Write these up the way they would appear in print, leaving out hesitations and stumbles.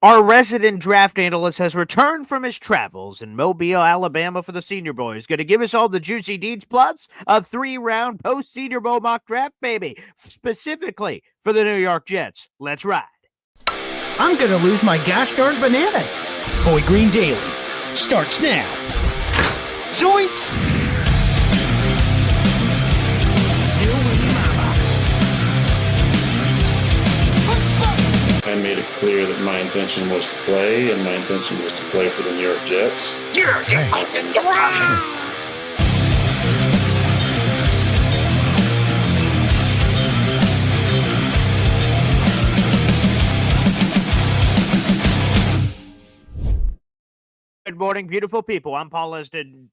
Our resident draft analyst has returned from his travels in Mobile, Alabama for the Senior Bowl. He's going to give us all the juicy deeds plus a 3-round post Senior Bowl mock draft, baby, specifically for the New York Jets. Let's ride. I'm going to lose my gosh darn bananas. Boy Green Daily starts now. Zoinks! I made it clear that my intention was to play, and my intention was to play for the New York Jets. Good morning, beautiful people. I'm Paul Esden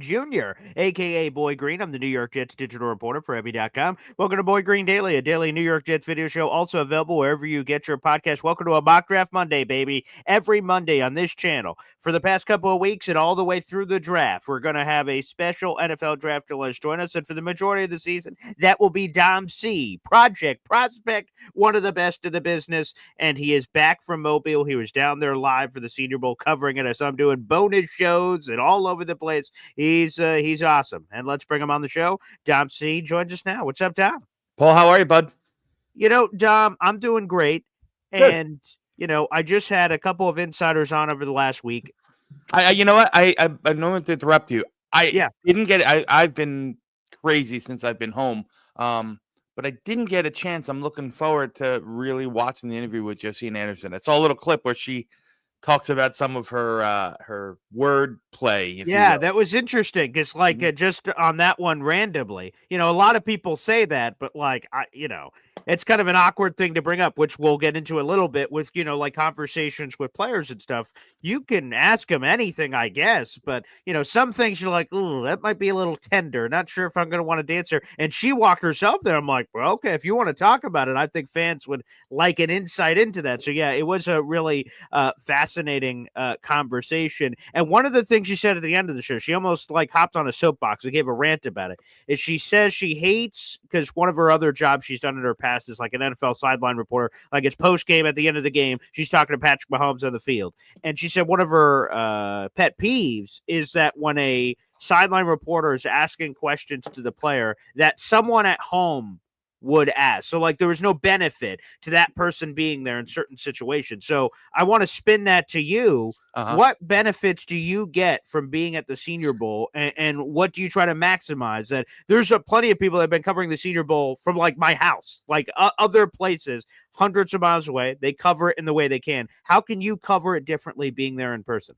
Jr., a.k.a. Boy Green. I'm the New York Jets digital reporter for Heavy.com. Welcome to Boy Green Daily, a daily New York Jets video show, also available wherever you get your podcast. Welcome to a Mock Draft Monday, baby. Every Monday on this channel. For the past couple of weeks and all the way through the draft, we're going to have a special NFL draft analyst join us. And for the majority of the season, that will be Dom C. Prospect, one of the best in the business. And he is back from Mobile. He was down there live for the Senior Bowl covering it as I'm doing bonus shows and all over the place. He's awesome. And let's bring him on the show. Dom C joins us now. What's up, Dom? Paul, how are you, bud? You know, Dom, I'm doing great. Good. And, you know, I just had a couple of insiders on over the last week. You know what? I don't want to interrupt you. Didn't get it. I've been crazy since I've been home. But I didn't get a chance. I'm looking forward to really watching the interview with Josine Anderson. I saw a little clip where she talks about some of her word play. That was interesting because, just on that one randomly, a lot of people say that, but it's kind of an awkward thing to bring up, which we'll get into a little bit with, conversations with players and stuff. You can ask them anything, I guess, but some things you're like, ooh, that might be a little tender. Not sure if I'm going to want to dance her. And she walked herself there. I'm like, well, okay, if you want to talk about it, I think fans would like an insight into that. So yeah, it was a really fascinating conversation. And one of the things she said at the end of the show, she almost hopped on a soapbox and gave a rant about it, is she says she hates, because one of her other jobs she's done in her past is like an NFL sideline reporter, it's post game at the end of the game, she's talking to Patrick Mahomes on the field. And she said one of her pet peeves is that when a sideline reporter is asking questions to the player that someone at home would ask. So there was no benefit to that person being there in certain situations. So I want to spin that to you. Uh-huh. What benefits do you get from being at the Senior Bowl, and what do you try to maximize? That there's plenty of people that have been covering the Senior Bowl from my house, other places, hundreds of miles away. They cover it in the way they can. How can you cover it differently being there in person?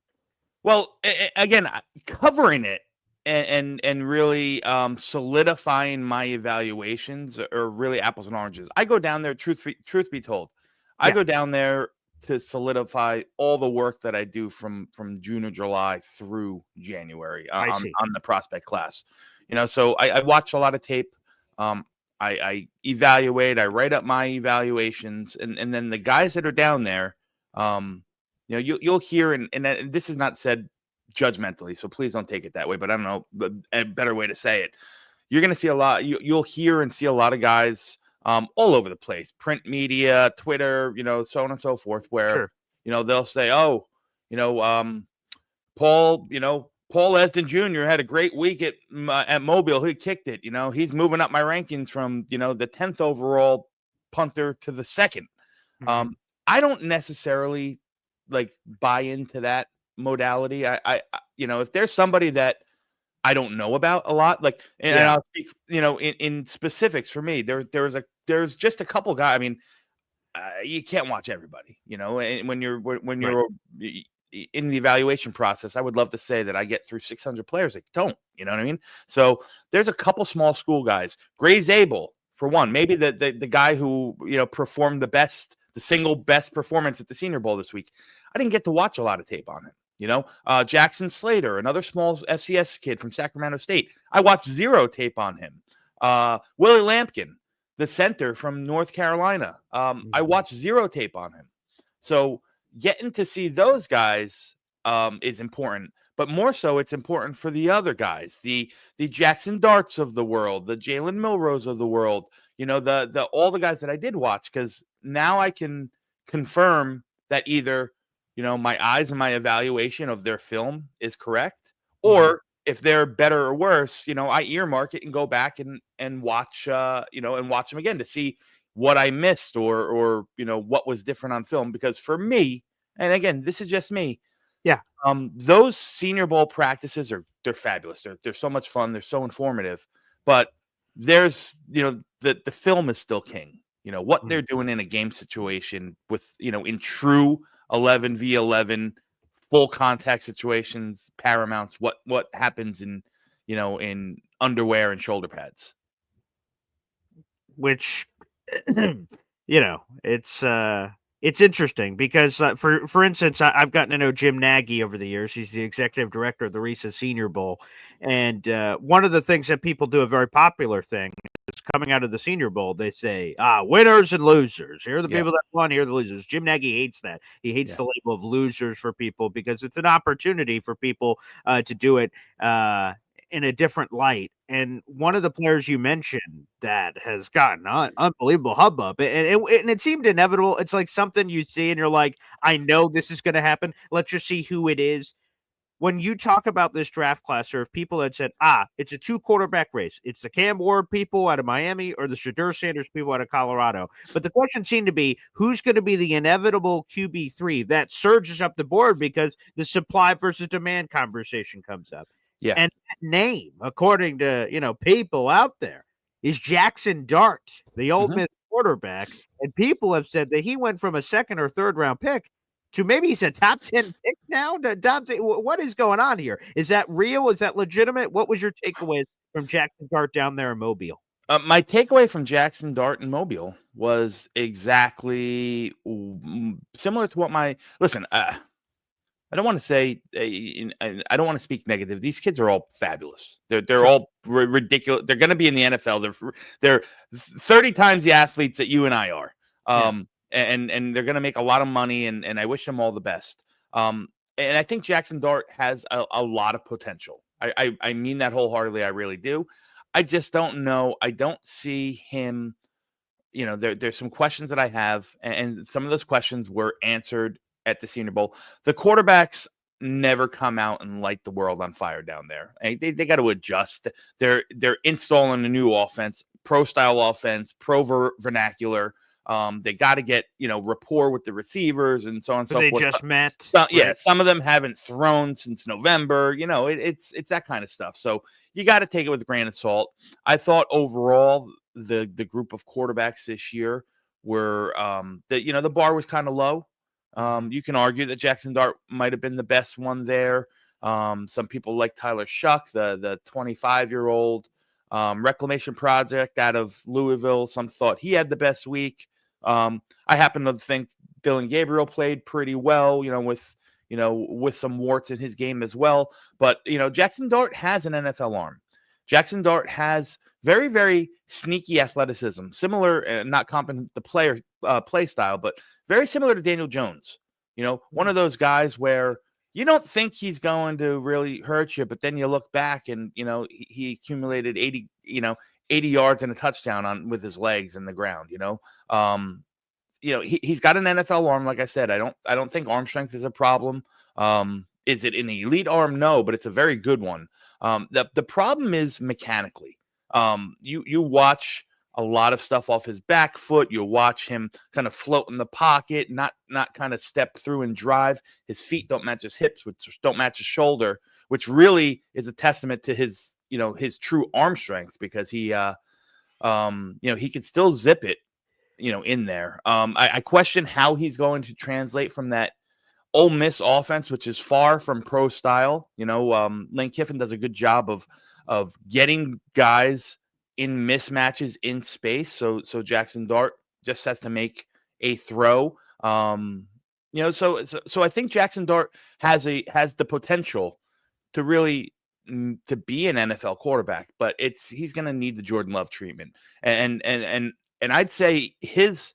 Well, again, covering it and really solidifying my evaluations are really apples and oranges. I go down there, truth be told, I go down there to solidify all the work that I do from June or July through January on the prospect class. So I watch a lot of tape. I evaluate, I write up my evaluations, and then the guys that are down there, you'll hear, and this is not said judgmentally, so please don't take it that way, but I don't know a better way to say it. You're going to see a lot. You'll hear and see a lot of guys all over the place, print media, Twitter, so on and so forth, where, they'll say, oh, Paul Esden Jr. had a great week at Mobile. He kicked it. He's moving up my rankings from, the 10th overall punter to the 2nd. Mm-hmm. I don't necessarily buy into that modality. I if there's somebody that I don't know about a lot, and I'll speak, in specifics for me, there's just a couple guys. I mean, you can't watch everybody, and when you're in the evaluation process, I would love to say that I get through 600 players. I don't, you know what I mean? So there's a couple small school guys. Gray Zabel, for one, maybe the guy who, performed the single best performance at the Senior Bowl this week. I didn't get to watch a lot of tape on him. Jackson Slater, another small FCS kid from Sacramento State. I watched zero tape on him. Willie Lampkin, the center from North Carolina. I watched zero tape on him. So getting to see those guys is important, but more so it's important for the other guys, the Jackson Darts of the world, the Jalen Milrose of the world, all the guys that I did watch, because now I can confirm that either, my eyes and my evaluation of their film is correct, or if they're better or worse, I earmark it and go back and watch, and watch them again to see what I missed or what was different on film. Because for me, and again, this is just me. Yeah. Those Senior Bowl practices they're fabulous. They're so much fun. They're so informative. But there's, the film is still king. What they're doing in a game situation with, in true 11v11 full contact situations, paramounts, what happens in, in underwear and shoulder pads. Which, it's interesting because for instance, I've gotten to know Jim Nagy over the years. He's the executive director of the recent Senior Bowl. And one of the things that people do, a very popular thing, is coming out of the Senior Bowl, they say, winners and losers. Here are the people that won, here are the losers. Jim Nagy hates that. He hates the label of losers for people because it's an opportunity for people to do it in a different light. And one of the players you mentioned that has gotten unbelievable hubbub, and it seemed inevitable. It's like something you see and you're like, I know this is going to happen. Let's just see who it is. When you talk about this draft class, or if people had said, it's a 2-quarterback race, it's the Cam Ward people out of Miami or the Shedeur Sanders people out of Colorado. But the question seemed to be, who's going to be the inevitable QB3 that surges up the board because the supply versus demand conversation comes up. Yeah. And that name, according to, people out there, is Jackson Dart, the Ole Miss quarterback. And people have said that he went from a 2nd or 3rd round pick to maybe he's a top 10 pick now. What is going on here? Is that real? Is that legitimate? What was your takeaway from Jackson Dart down there in Mobile? My takeaway from Jackson Dart in Mobile was exactly similar to what listen, I don't want to say, I don't want to speak negative. These kids are all fabulous. They're all ridiculous. They're going to be in the NFL. They're 30 times the athletes that you and I are. And they're going to make a lot of money, and I wish them all the best. And I think Jackson Dart has a lot of potential. I mean that wholeheartedly. I really do. I just don't know. I don't see him. There's some questions that I have, and some of those questions were answered at the Senior Bowl. The quarterbacks never come out and light the world on fire down there. They got to adjust. They're installing a new offense, pro style offense, pro vernacular. They got to get, rapport with the receivers and so on and so forth. They just met. Yeah. Some of them haven't thrown since November. It's that kind of stuff. So you got to take it with a grain of salt. I thought overall the group of quarterbacks this year were, the bar was kind of low. You can argue that Jackson Dart might have been the best one there. Some people like Tyler Shuck, the 25-year-old reclamation project out of Louisville. Some thought he had the best week. I happen to think Dylan Gabriel played pretty well, with some warts in his game as well. But, Jackson Dart has an NFL arm. Jackson Dart has very, very sneaky athleticism, similar, not competent the play style, but very similar to Daniel Jones. One of those guys where you don't think he's going to really hurt you, but then you look back and, he accumulated 80 yards and a touchdown with his legs in the ground. He's got an NFL arm. Like I said, I don't think arm strength is a problem. Is it an elite arm? No, but it's a very good one. The problem is mechanically. You watch a lot of stuff off his back foot. You watch him kind of float in the pocket, not kind of step through and drive. His feet don't match his hips, which don't match his shoulder, which really is a testament to his true arm strength, because he can still zip it, in there. I question how he's going to translate from that Ole Miss offense, which is far from pro style. Lane Kiffin does a good job of getting guys in mismatches in space. So Jackson Dart just has to make a throw. So I think Jackson Dart has the potential to really to be an NFL quarterback, but he's going to need the Jordan Love treatment. And I'd say his,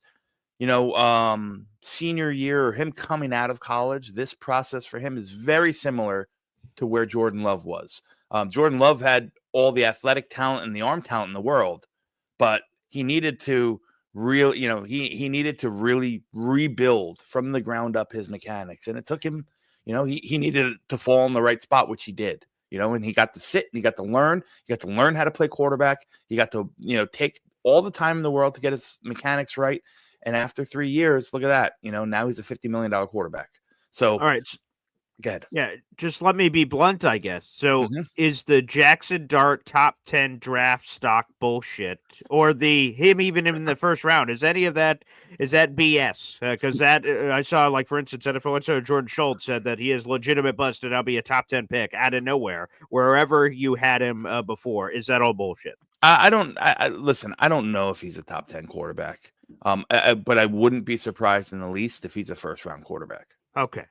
senior year, or him coming out of college, this process for him is very similar to where Jordan Love was. Jordan Love had all the athletic talent and the arm talent in the world, but he needed to real, he needed to really rebuild from the ground up his mechanics. And it took him, he needed to fall in the right spot, which he did, and he got to sit and he got to learn. He got to learn how to play quarterback. He got to, take all the time in the world to get his mechanics right. And after 3 years, look at that, now he's a $50 million quarterback. So, all right. good. Yeah, just let me be blunt, I guess. So is the Jackson Dart top 10 draft stock bullshit, or him even in the first round? Is any of that, is that BS? Because that I saw, like, for instance, NFL insider Jordan Schultz said that he is legitimate bust and I'll be a top 10 pick out of nowhere, wherever you had him before. Is that all bullshit? Listen, I don't know if he's a top 10 quarterback, but I wouldn't be surprised in the least if he's a first round quarterback. Okay.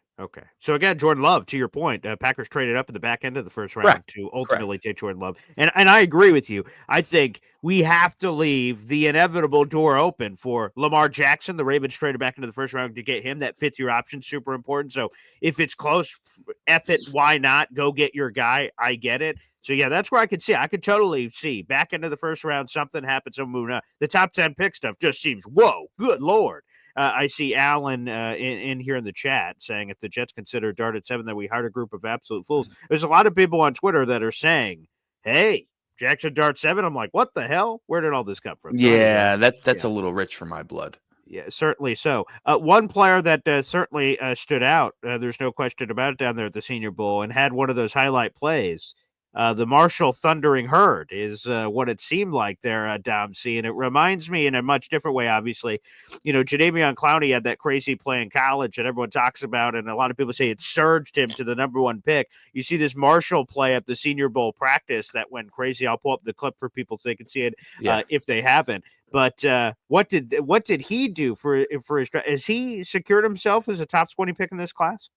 So again, Jordan Love, to your point, Packers traded up at the back end of the first round Correct. to ultimately take Jordan Love. And I agree with you. I think we have to leave the inevitable door open for Lamar Jackson. The Ravens traded back into the first round to get him. That fifth year option, super important. So if it's close, F it, why not? Go get your guy. I get it. So yeah, that's where I could see. I could totally see back into the first round, something happens, some moving up. The top 10 pick stuff just seems, whoa, good Lord. I see Alan in here in the chat saying if the Jets consider Dart at 7, then we hired a group of absolute fools. There's a lot of people on Twitter that are saying, hey, Jackson Dart 7. I'm like, what the hell? Where did all this come from? Yeah, that's a little rich for my blood. Yeah, certainly so. One player that certainly stood out, there's no question about it, down there at the Senior Bowl and had one of those highlight plays. The Marshall Thundering Herd is what it seemed like there, Dom C. And it reminds me in a much different way, obviously. Jadeveon Clowney had that crazy play in college that everyone talks about, and a lot of people say it surged him to the number 1 pick. You see this Marshall play at the Senior Bowl practice that went crazy. I'll pull up the clip for people so they can see it if they haven't. But what did he do for his – has he secured himself as a top 20 pick in this class?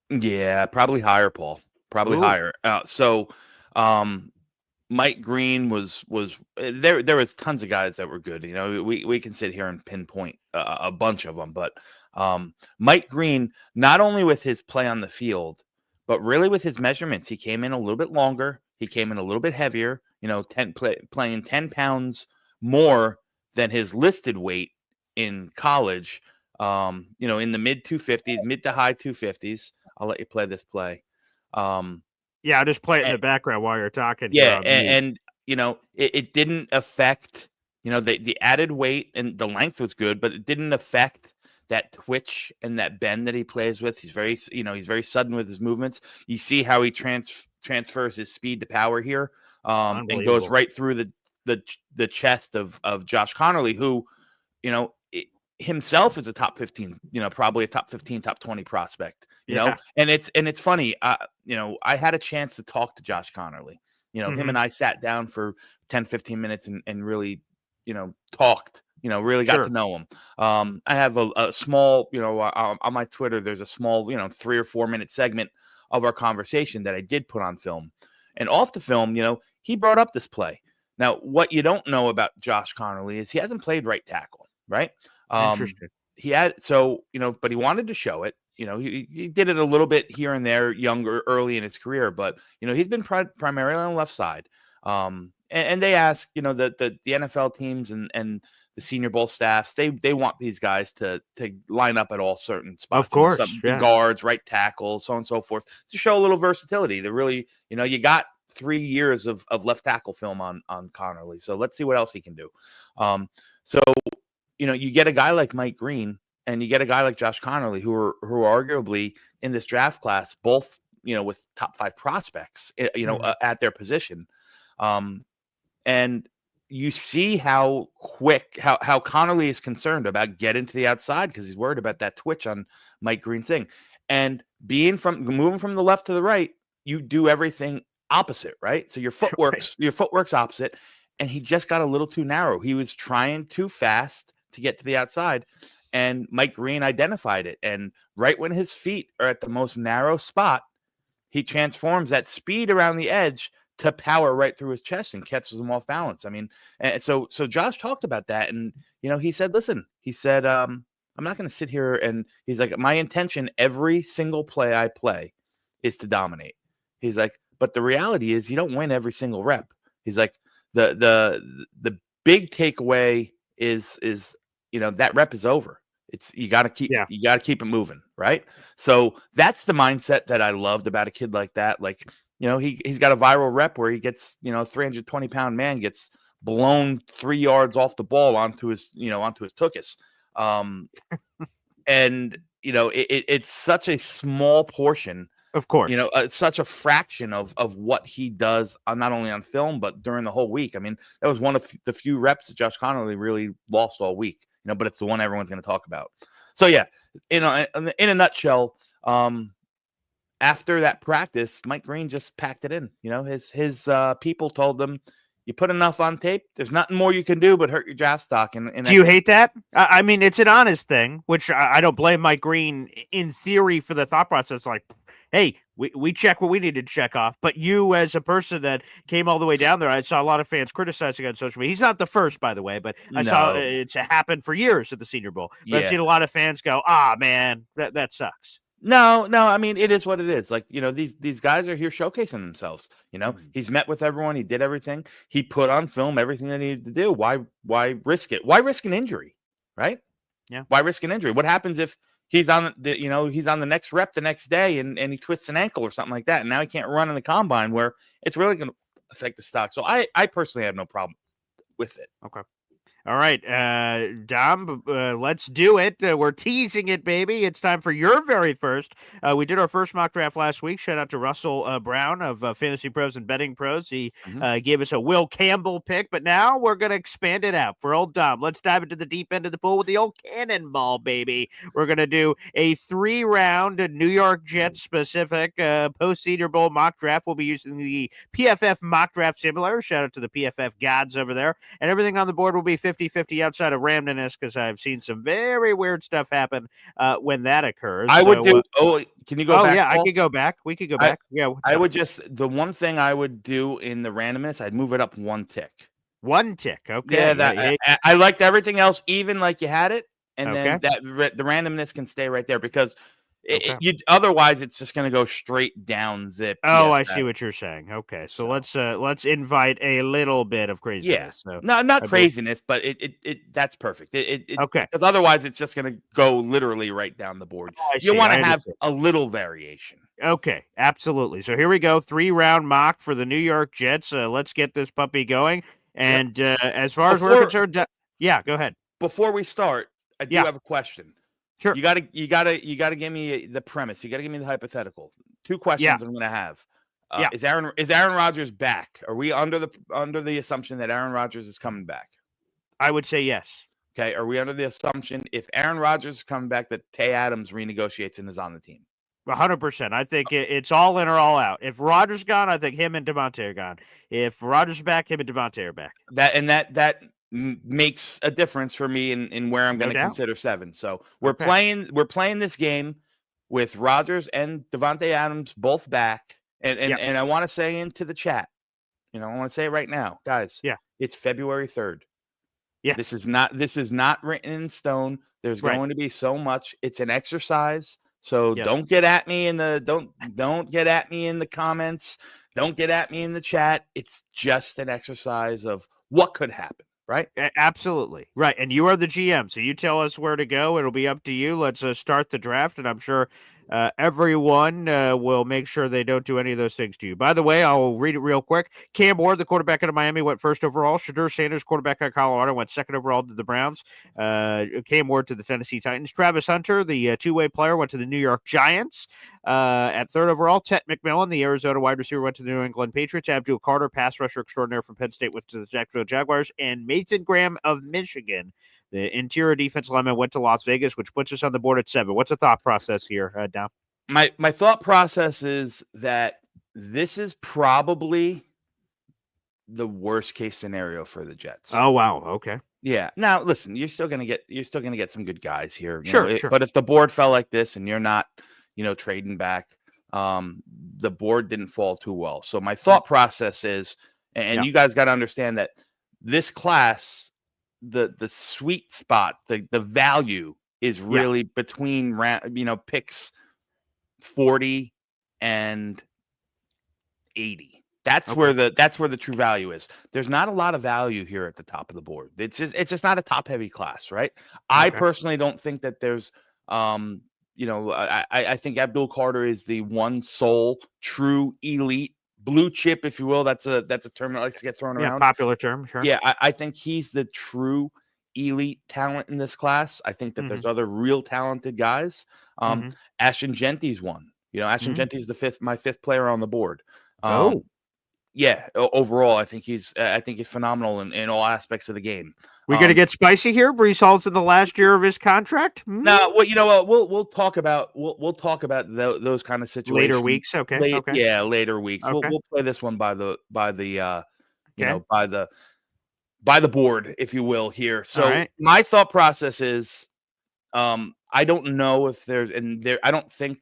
Yeah, probably higher, Paul. Probably higher. Mike Green was there. There was tons of guys that were good. We can sit here and pinpoint a bunch of them, but Mike Green, not only with his play on the field, but really with his measurements, he came in a little bit longer. He came in a little bit heavier. Playing 10 pounds more than his listed weight in college. In the mid 250s, mid to high 250s. I'll let you play this play. Yeah, I'll just play it in the background while you're talking. Yeah, and it didn't affect, the added weight, and the length was good, but it didn't affect that twitch and that bend that he plays with. He's very, he's very sudden with his movements. You see how he transfers his speed to power here, and goes right through the chest of Josh Connerly, who, himself is a top 15, probably a top 15, top 20 prospect, know, and it's funny. I had a chance to talk to Josh Connerly, him and I sat down for 10, 15 minutes and really, talked, really got to know him. I have a small, on my Twitter, there's a small, 3 or 4 minute segment of our conversation that I did put on film, and off the film, he brought up this play. Now, what you don't know about Josh Connerly is he hasn't played right tackle, right? Interesting. He had, but he wanted to show it. He did it a little bit here and there, early in his career, but he's been primarily on the left side. And they ask, the NFL teams and the Senior Bowl staffs, they want these guys to line up at all certain spots. Of course, guards, right tackle, so on and so forth, to show a little versatility. To really, you got 3 years of left tackle film on Connerly, so let's see what else he can do. You get a guy like Mike Green and you get a guy like Josh Connerly, who are arguably in this draft class, both, with top 5 prospects, at their position. And you see how quick, how Connerly is concerned about getting to the outside because he's worried about that twitch on Mike Green's thing. And moving from the left to the right, you do everything opposite, right? So your footwork's opposite. And he just got a little too narrow. He was trying too fast to get to the outside, and Mike Green identified it. And right when his feet are at the most narrow spot, he transforms that speed around the edge to power right through his chest and catches him off balance. I mean, and so Josh talked about that, and he said, listen, I'm not going to sit here, and he's like, my intention every single play I play is to dominate. He's like, but the reality is you don't win every single rep. He's like, the big takeaway is that rep is over. You got to keep Yeah. it moving, right? So that's the mindset that I loved about a kid like that. Like, he's got a viral rep where he gets, 320-pound man gets blown 3 yards off the ball onto his tuchus. And it's such a small portion, Of course. it's such a fraction of what he does not only on film but during the whole week. I mean, that was one of the few reps that Josh Connolly really lost all week. But it's the one everyone's going to talk about. So yeah, in a nutshell, after that practice, Mike Green just packed it in. His people told him, you put enough on tape, there's nothing more you can do but hurt your draft stock. And do you hate that? I mean, it's an honest thing, which I don't blame Mike Green in theory for the thought process. Like, hey, we check what we need to check off. But you, as a person that came all the way down there, I saw a lot of fans criticizing on social media. He's not the first, by the way, but I saw it's happened for years at the Senior Bowl. But I've seen a lot of fans go, man, that sucks. No, I mean, it is what it is. Like, these guys are here showcasing themselves. He's met with everyone. He did everything. He put on film everything they needed to do. Why risk it? Why risk an injury? Right? Yeah. Why risk an injury? What happens if he's on he's on the next rep the next day and he twists an ankle or something like that, and now he can't run in the combine, where it's really going to affect the stock. So I personally have no problem with it. Okay. All right, Dom, let's do it. We're teasing it, baby. It's time for your very first. We did our first mock draft last week. Shout out to Russell Brown of Fantasy Pros and Betting Pros. He gave us a Will Campbell pick, but now we're going to expand it out for old Dom. Let's dive into the deep end of the pool with the old cannonball, baby. We're going to do a 3-round New York Jets specific post-Senior Bowl mock draft. We'll be using the PFF mock draft simulator. Shout out to the PFF gods over there. And everything on the board will be 50-50 outside of randomness, because I've seen some very weird stuff happen when that occurs. I would do. Can you go back? Yeah, Paul? I could go back. We could go back. Yeah, I would the one thing I would do in the randomness, I'd move it up 1 tick. 1 tick. Okay. Yeah, I liked everything else, even like you had it, and then the randomness can stay right there, because otherwise it's just going to go straight down the. I see what you're saying. Okay, so let's invite a little bit of craziness. Yeah, no, not craziness, but it that's perfect. Okay, because otherwise it's just going to go literally right down the board. You want to have a little variation. Okay, absolutely. So here we go, 3-round mock for the New York Jets. Let's get this puppy going. And as far as we're concerned, go ahead. Before we start, I do have a question. Sure. You gotta give me the premise. You gotta give me the hypothetical. 2 questions I'm gonna have. Is Aaron Rodgers back? Are we under the assumption that Aaron Rodgers is coming back? I would say yes. Okay. Are we under the assumption, if Aaron Rodgers is coming back, that Tay Adams renegotiates and is on the team? 100%. I think it's all in or all out. If Rodgers gone, I think him and Devontae are gone. If Rodgers is back, him and Devontae are back. That makes a difference for me in where I'm going to consider 7. So we're playing this game with Rodgers and Devontae Adams both back, and I want to say into the chat, I want to say it right now, guys. Yeah, it's February 3rd. Yeah, this is not written in stone. There's going to be so much. It's an exercise. So don't get at me in the don't get at me in the comments. Don't get at me in the chat. It's just an exercise of what could happen. Right? Absolutely. Right. And you are the GM, so you tell us where to go. It'll be up to you. Let's start the draft, and I'm sure everyone will make sure they don't do any of those things to you. By the way, I'll read it real quick. Cam Ward, the quarterback out of Miami, went 1st overall. Shadur Sanders, quarterback out of Colorado, went 2nd overall to the Browns. Cam Ward to the Tennessee Titans. Travis Hunter, the two-way player, went to the New York Giants. At 3rd overall, Tet McMillan, the Arizona wide receiver, went to the New England Patriots. Abdul Carter, pass rusher extraordinaire from Penn State, went to the Jacksonville Jaguars. And Mason Graham of Michigan, the interior defense lineman, went to Las Vegas, which puts us on the board at 7. What's the thought process here, Dom? My thought process is that this is probably the worst case scenario for the Jets. Oh wow, okay. Yeah. Now listen, you're still gonna get some good guys here. Sure. But if the board fell like this and you're not, trading back, the board didn't fall too well. So my thought process is, and you guys got to understand that this class, the sweet spot, the value is really between picks 40 and 80. That's where the true value is. There's not a lot of value here at the top of the board. It's just not a top heavy class, right? I personally don't think that there's I think Abdul Carter is the one sole true elite blue chip, if you will. That's a term that likes to get thrown around. Popular term, sure. Yeah, I think he's the true elite talent in this class. I think that there's other real talented guys. Ashton Genty's one. Ashton Genty's my fifth player on the board. Yeah, overall, I think he's phenomenal in all aspects of the game. We're gonna get spicy here. Breece Hall's in the last year of his contract. No, well, we'll talk about those kind of situations later weeks. Okay. Yeah, later weeks. Okay. We'll play this one by the board, if you will. Here, so my thought process is, I don't know if I don't think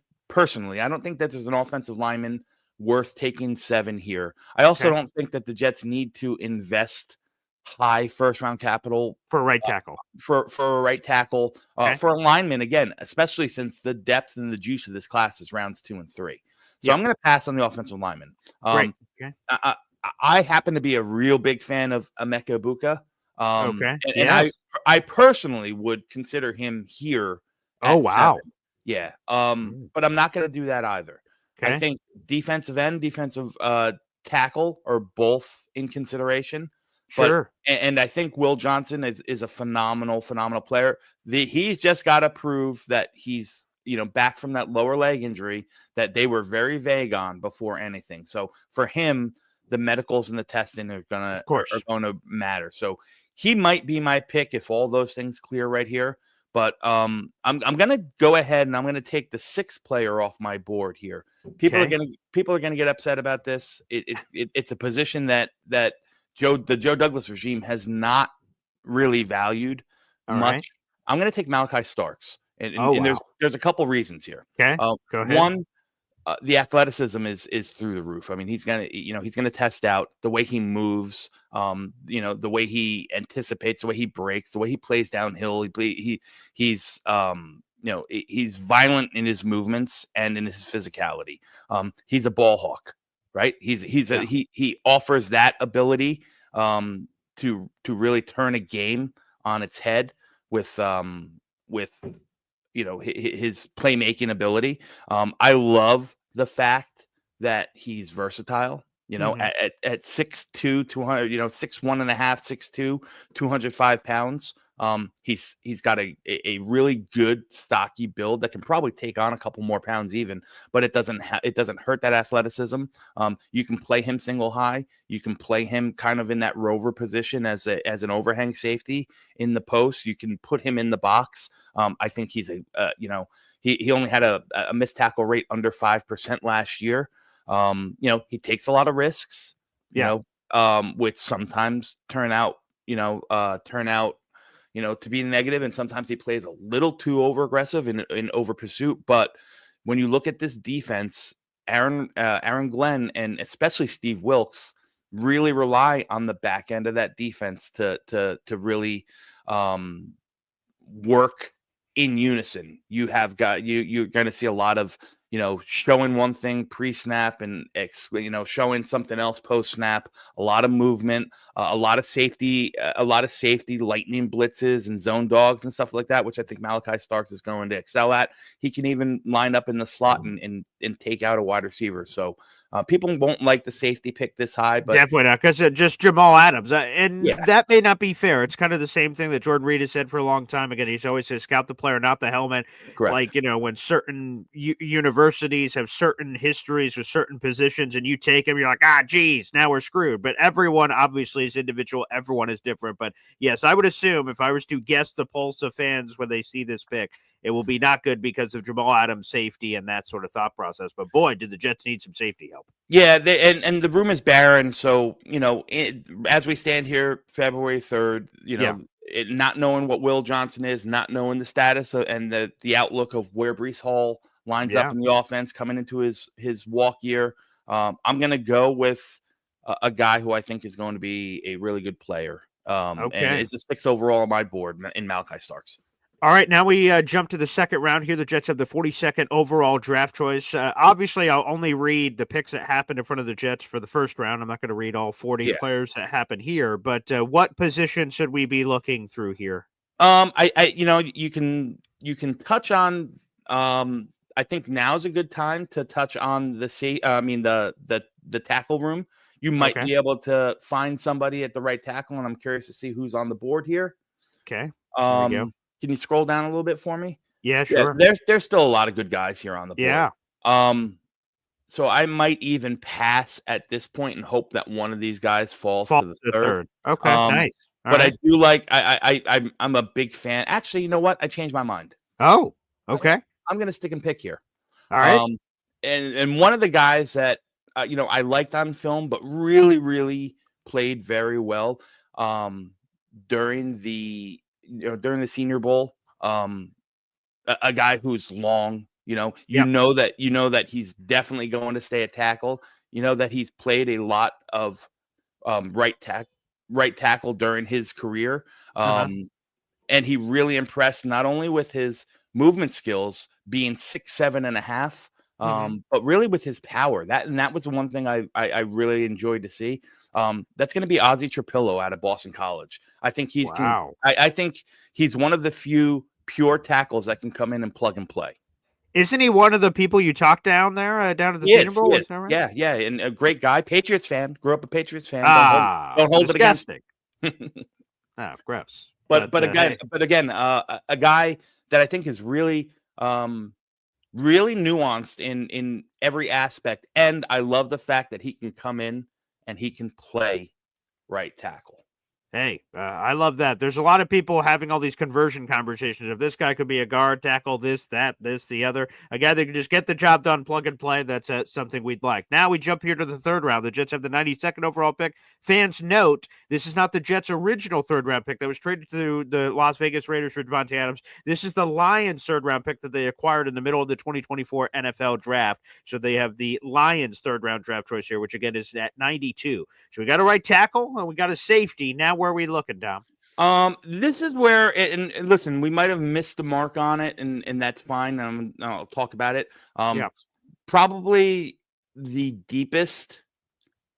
that there's an offensive lineman worth taking 7 here. I also don't think that the Jets need to invest high first-round capital for a right tackle. For a right tackle, for a lineman, again, especially since the depth and the juice of this class is rounds 2 and 3. So I'm going to pass on the offensive lineman. I happen to be a real big fan of Emeka Egbuka. And I personally would consider him here at 7. Yeah. But I'm not going to do that either. I think defensive end, defensive tackle are both in consideration. Sure. And I think Will Johnson is a phenomenal player. He's just got to prove that he's back from that lower leg injury that they were very vague on before anything. So for him, the medicals and the testing are gonna matter. So he might be my pick if all those things clear right here. But I'm gonna go ahead and I'm gonna take the 6th player off my board here. People are gonna get upset about this. It's a position that the Joe Douglas regime has not really valued much. I'm gonna take Malachi Starks, and there's a couple reasons here. Okay, go ahead. One, the athleticism is through the roof. I mean, he's gonna test out the way he moves, the way he anticipates, the way he breaks, the way he plays downhill. He's violent in his movements and in his physicality. He's a ball hawk, right? He offers that ability to really turn a game on its head with his playmaking ability. I love the fact that he's versatile. At 6'2", 200, 6'1 and a half, 6'2", 205 pounds. He's got a really good stocky build that can probably take on a couple more pounds even, but it doesn't hurt that athleticism. You can play him single high. You can play him kind of in that rover position as an overhang safety in the post. You can put him in the box. I think he's he only had a missed tackle rate under 5% last year. He takes a lot of risks, which sometimes turn out to be negative, and sometimes he plays a little too over aggressive in over pursuit. But when you look at this defense, Aaron Glenn and especially Steve Wilkes really rely on the back end of that defense to really work in unison. You're going to see a lot of showing one thing pre-snap and showing something else post-snap. A lot of movement, a lot of safety, lightning blitzes and zone dogs and stuff like that, which I think Malachi Starks is going to excel at. He can even line up in the slot and take out a wide receiver. So people won't like the safety pick this high, but definitely not, because just Jamal Adams, that may not be fair. It's kind of the same thing that Jordan Reed has said for a long time. Again, he's always said, scout the player, not the helmet. Correct. Like, when certain universities have certain histories with certain positions, and you take them, you're like, geez, now we're screwed. But everyone obviously is individual. Everyone is different. But yes, I would assume if I was to guess the pulse of fans when they see this pick, it will be not good because of Jamal Adams' safety and that sort of thought process. But boy, did the Jets need some safety help. Yeah, and the room is barren. So, as we stand here, February 3rd, not knowing what Will Johnson is, not knowing the status and the outlook of where Breece Hall lines up in the offense coming into his walk year, I'm going to go with a guy who I think is going to be a really good player. And it's a 6 overall on my board in Malachi Starks. All right, now we jump to the second round here. The Jets have the 42nd overall draft choice. Obviously, I'll only read the picks that happened in front of the Jets for the first round. I'm not going to read all 40 Yeah. players that happen here, but what position should we be looking through here? You can touch on. I think now's a good time to touch on the tackle room. You might Okay. be able to find somebody at the right tackle, and I'm curious to see who's on the board here. Okay. There we go. Can you scroll down a little bit for me? Yeah, sure. There's still a lot of good guys here on the board. Yeah. So I might even pass at this point and hope that one of these guys falls to the third. Okay, nice. All But right. I do like I'm a big fan. Actually, you know what? I changed my mind. Oh, okay. I'm gonna stick and pick here. All right. And one of the guys that I liked on film, but really played very well during the Senior Bowl. A guy who's long. You know that he's definitely going to stay at tackle. You know that he's played a lot of right tackle during his career. And he really impressed not only with his movement skills, being 6'7.5", but really with his power. That was one thing I really enjoyed to see. That's going to be Ozzie Trapillo out of Boston College. I think I think he's one of the few pure tackles that can come in and plug and play. Isn't he one of the people you talked down there down at the Senior Bowl? Is that right? Yeah, and a great guy, Patriots fan. Grew up a Patriots fan. Don't hold disgusting. it against. Oh, gross. But again, a guy that I think is really nuanced in every aspect, and I love the fact that he can come in and he can play right tackle. Hey, I love that. There's a lot of people having all these conversion conversations. If this guy could be a guard, tackle, this, the other, a guy that can just get the job done, plug and play, that's something we'd like. Now we jump here to the third round. The Jets have the 92nd overall pick. Fans note, this is not the Jets' original third-round pick that was traded to the Las Vegas Raiders for Devontae Adams. This is the Lions' third-round pick that they acquired in the middle of the 2024 NFL draft. So they have the Lions' third-round draft choice here, which, again, is at 92. So we got a right tackle, and we got a safety. Now where are we looking, Dom? This is where, and listen, we might have missed the mark on it, and that's fine. I'll talk about it. Probably the deepest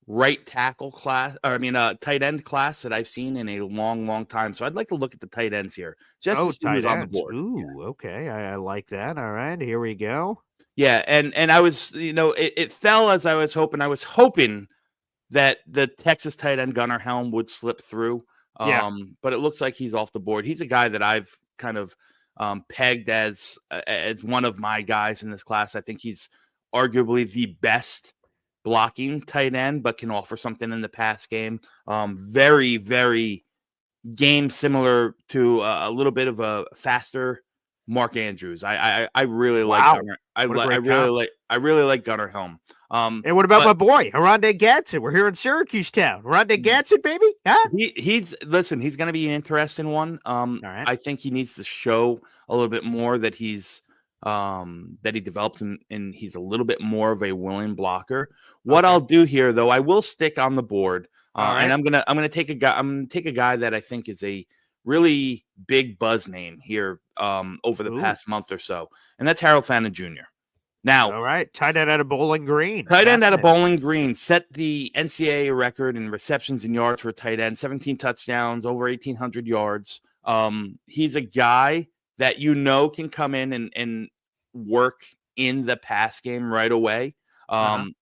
right tackle class, tight end class that I've seen in a long time. So I'd like to look at the tight ends here, just to see who's on the board. Ooh, okay, I like that. All right, here we go. Yeah, and I was, it fell as I was hoping. I was hoping that the Texas tight end Gunnar Helm would slip through. But it looks like he's off the board. He's a guy that I've kind of pegged as one of my guys in this class. I think he's arguably the best blocking tight end, but can offer something in the pass game. Very game similar to a little bit of a faster Mark Andrews. I really like Gunnar. I really like Gunnar Helm. And what about my boy, Haronde Gadsden? We're here in Syracuse town. Haronde Gadsden, baby? Huh? He's going to be an interesting one. Right. I think he needs to show a little bit more that he's that he developed and he's a little bit more of a willing blocker. What I'll do here, though, I will stick on the board, and I'm gonna take a guy that I think is a really big buzz name here over the past month or so, and that's Harold Fannin Jr. Now, all right, tight end out of Bowling Green. Tight end out of Bowling Green set the NCAA record in receptions and yards for tight end, 17 touchdowns, over 1,800 yards. He's a guy that can come in and work in the pass game right away.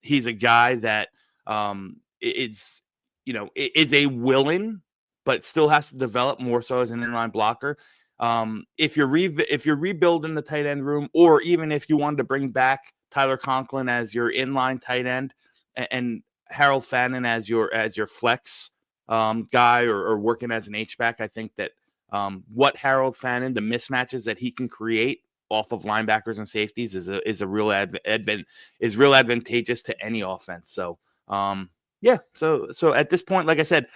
He's a guy that is a willing, but still has to develop more so as an inline blocker. If you're rebuilding the tight end room, or even if you wanted to bring back Tyler Conklin as your inline tight end and Harold Fannin as your flex guy or working as an H-back, I think that what Harold Fannin, the mismatches that he can create off of linebackers and safeties is real advantageous to any offense. So so at this point, like I said,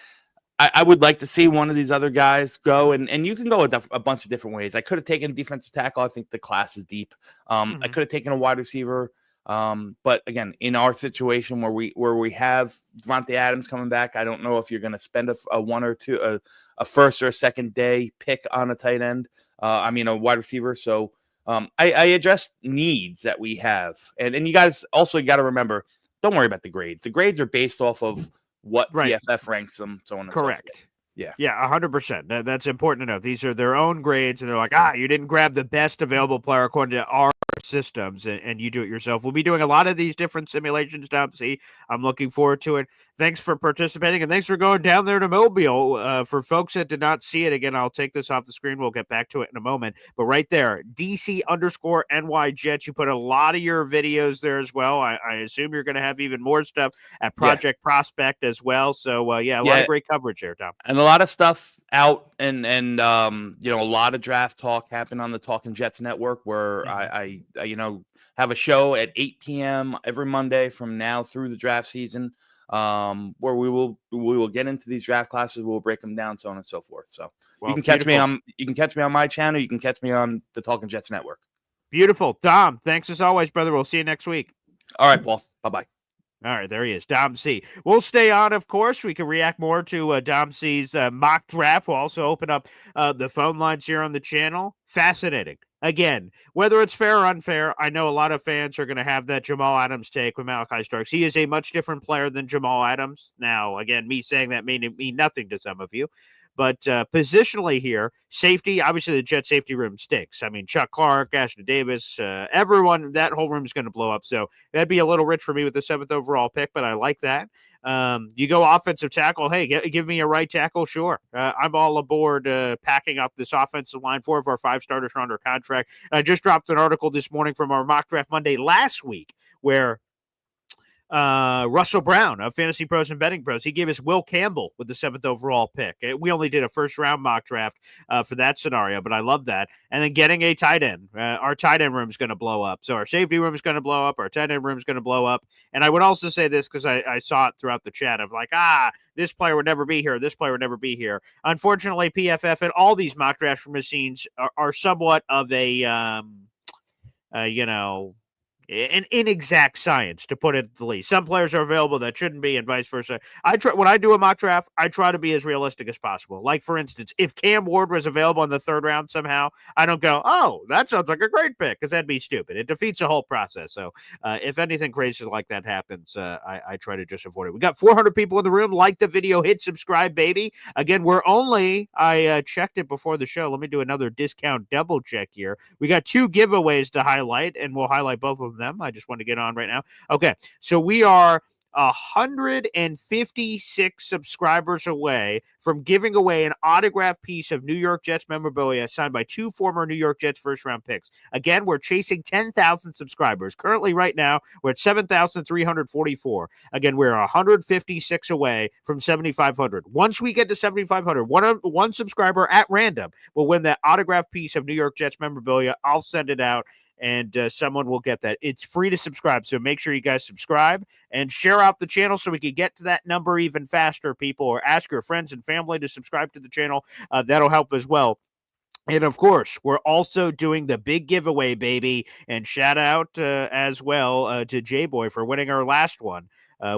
I would like to see one of these other guys go, and you can go a bunch of different ways. I could have taken a defensive tackle. I think the class is deep. I could have taken a wide receiver. But again, in our situation where we have Devontae Adams coming back, I don't know if you're going to spend a one or two, a first or a second day pick on a tight end. A wide receiver. So I address needs that we have. And you guys also got to remember, don't worry about the grades. The grades are based off of what Right. PFF ranks them, so on and so forth. Correct. Yeah. Yeah, 100%. That's important to know. These are their own grades, and they're like, you didn't grab the best available player according to our systems, and you do it yourself. We'll be doing a lot of these different simulations, Dubsy. I'm looking forward to it. Thanks for participating, and thanks for going down there to Mobile. For folks that did not see it, again, I'll take this off the screen. We'll get back to it in a moment. But right there, DC_NY Jets. You put a lot of your videos there as well. I assume you're going to have even more stuff at Project Prospect as well. So, a lot of great coverage there, Tom. And a lot of stuff out and a lot of draft talk happened on the Talking Jets network where I have a show at 8 p.m. every Monday from now through the draft season, where we will get into these draft classes. We'll break them down, so on and so forth. So you can catch me on my channel. You can catch me on the Talking Jets network. Beautiful. Dom, thanks as always, brother. We'll see you next week. All right, Paul. Bye-bye. All right, there he is, Dom C. We'll stay on, of course. We can react more to Dom C's mock draft. We'll also open up the phone lines here on the channel. Fascinating. Again, whether it's fair or unfair, I know a lot of fans are going to have that Jamal Adams take with Malachi Starks. He is a much different player than Jamal Adams. Now, again, me saying that may mean nothing to some of you. But positionally here, safety, obviously the Jet safety room stinks. I mean, Chuck Clark, Ashton Davis, everyone, that whole room is going to blow up. So that'd be a little rich for me with the 7th overall pick, but I like that. You go offensive tackle. Hey, give me a right tackle. Sure. I'm all aboard packing up this offensive line. 4 of our 5 starters are under contract. I just dropped an article this morning from our mock draft Monday last week where Russell Brown of Fantasy Pros and Betting Pros, he gave us Will Campbell with the 7th overall pick. We only did a first-round mock draft for that scenario, but I love that. And then getting a tight end. Our tight end room is going to blow up. So our safety room is going to blow up. Our tight end room is going to blow up. And I would also say this because I saw it throughout the chat of like, this player would never be here. This player would never be here. Unfortunately, PFF and all these mock drafts from machines are somewhat of a, an inexact science, to put it the least. Some players are available that shouldn't be, and vice versa. When I do a mock draft, I try to be as realistic as possible. Like, for instance, if Cam Ward was available in the 3rd round somehow, I don't go, that sounds like a great pick, because that'd be stupid. It defeats the whole process. So if anything crazy like that happens, I try to just avoid it. We got 400 people in the room. Like the video, hit subscribe, baby. Again, I checked it before the show. Let me do another discount double check here. We got 2 giveaways to highlight, and we'll highlight both of them. I just want to get on right now. Okay, so we are 156 subscribers away from giving away an autographed piece of New York Jets memorabilia signed by 2 former New York Jets first-round picks. Again, we're chasing 10,000 subscribers. Currently, right now, we're at 7,344. Again, we're 156 away from 7,500. Once we get to 7,500, one subscriber at random will win that autographed piece of New York Jets memorabilia. I'll send it out, and someone will get that. It's free to subscribe, so make sure you guys subscribe and share out the channel so we can get to that number even faster, people, or ask your friends and family to subscribe to the channel. That'll help as well. And, of course, we're also doing the big giveaway, baby, and shout out as well to J-Boy for winning our last one.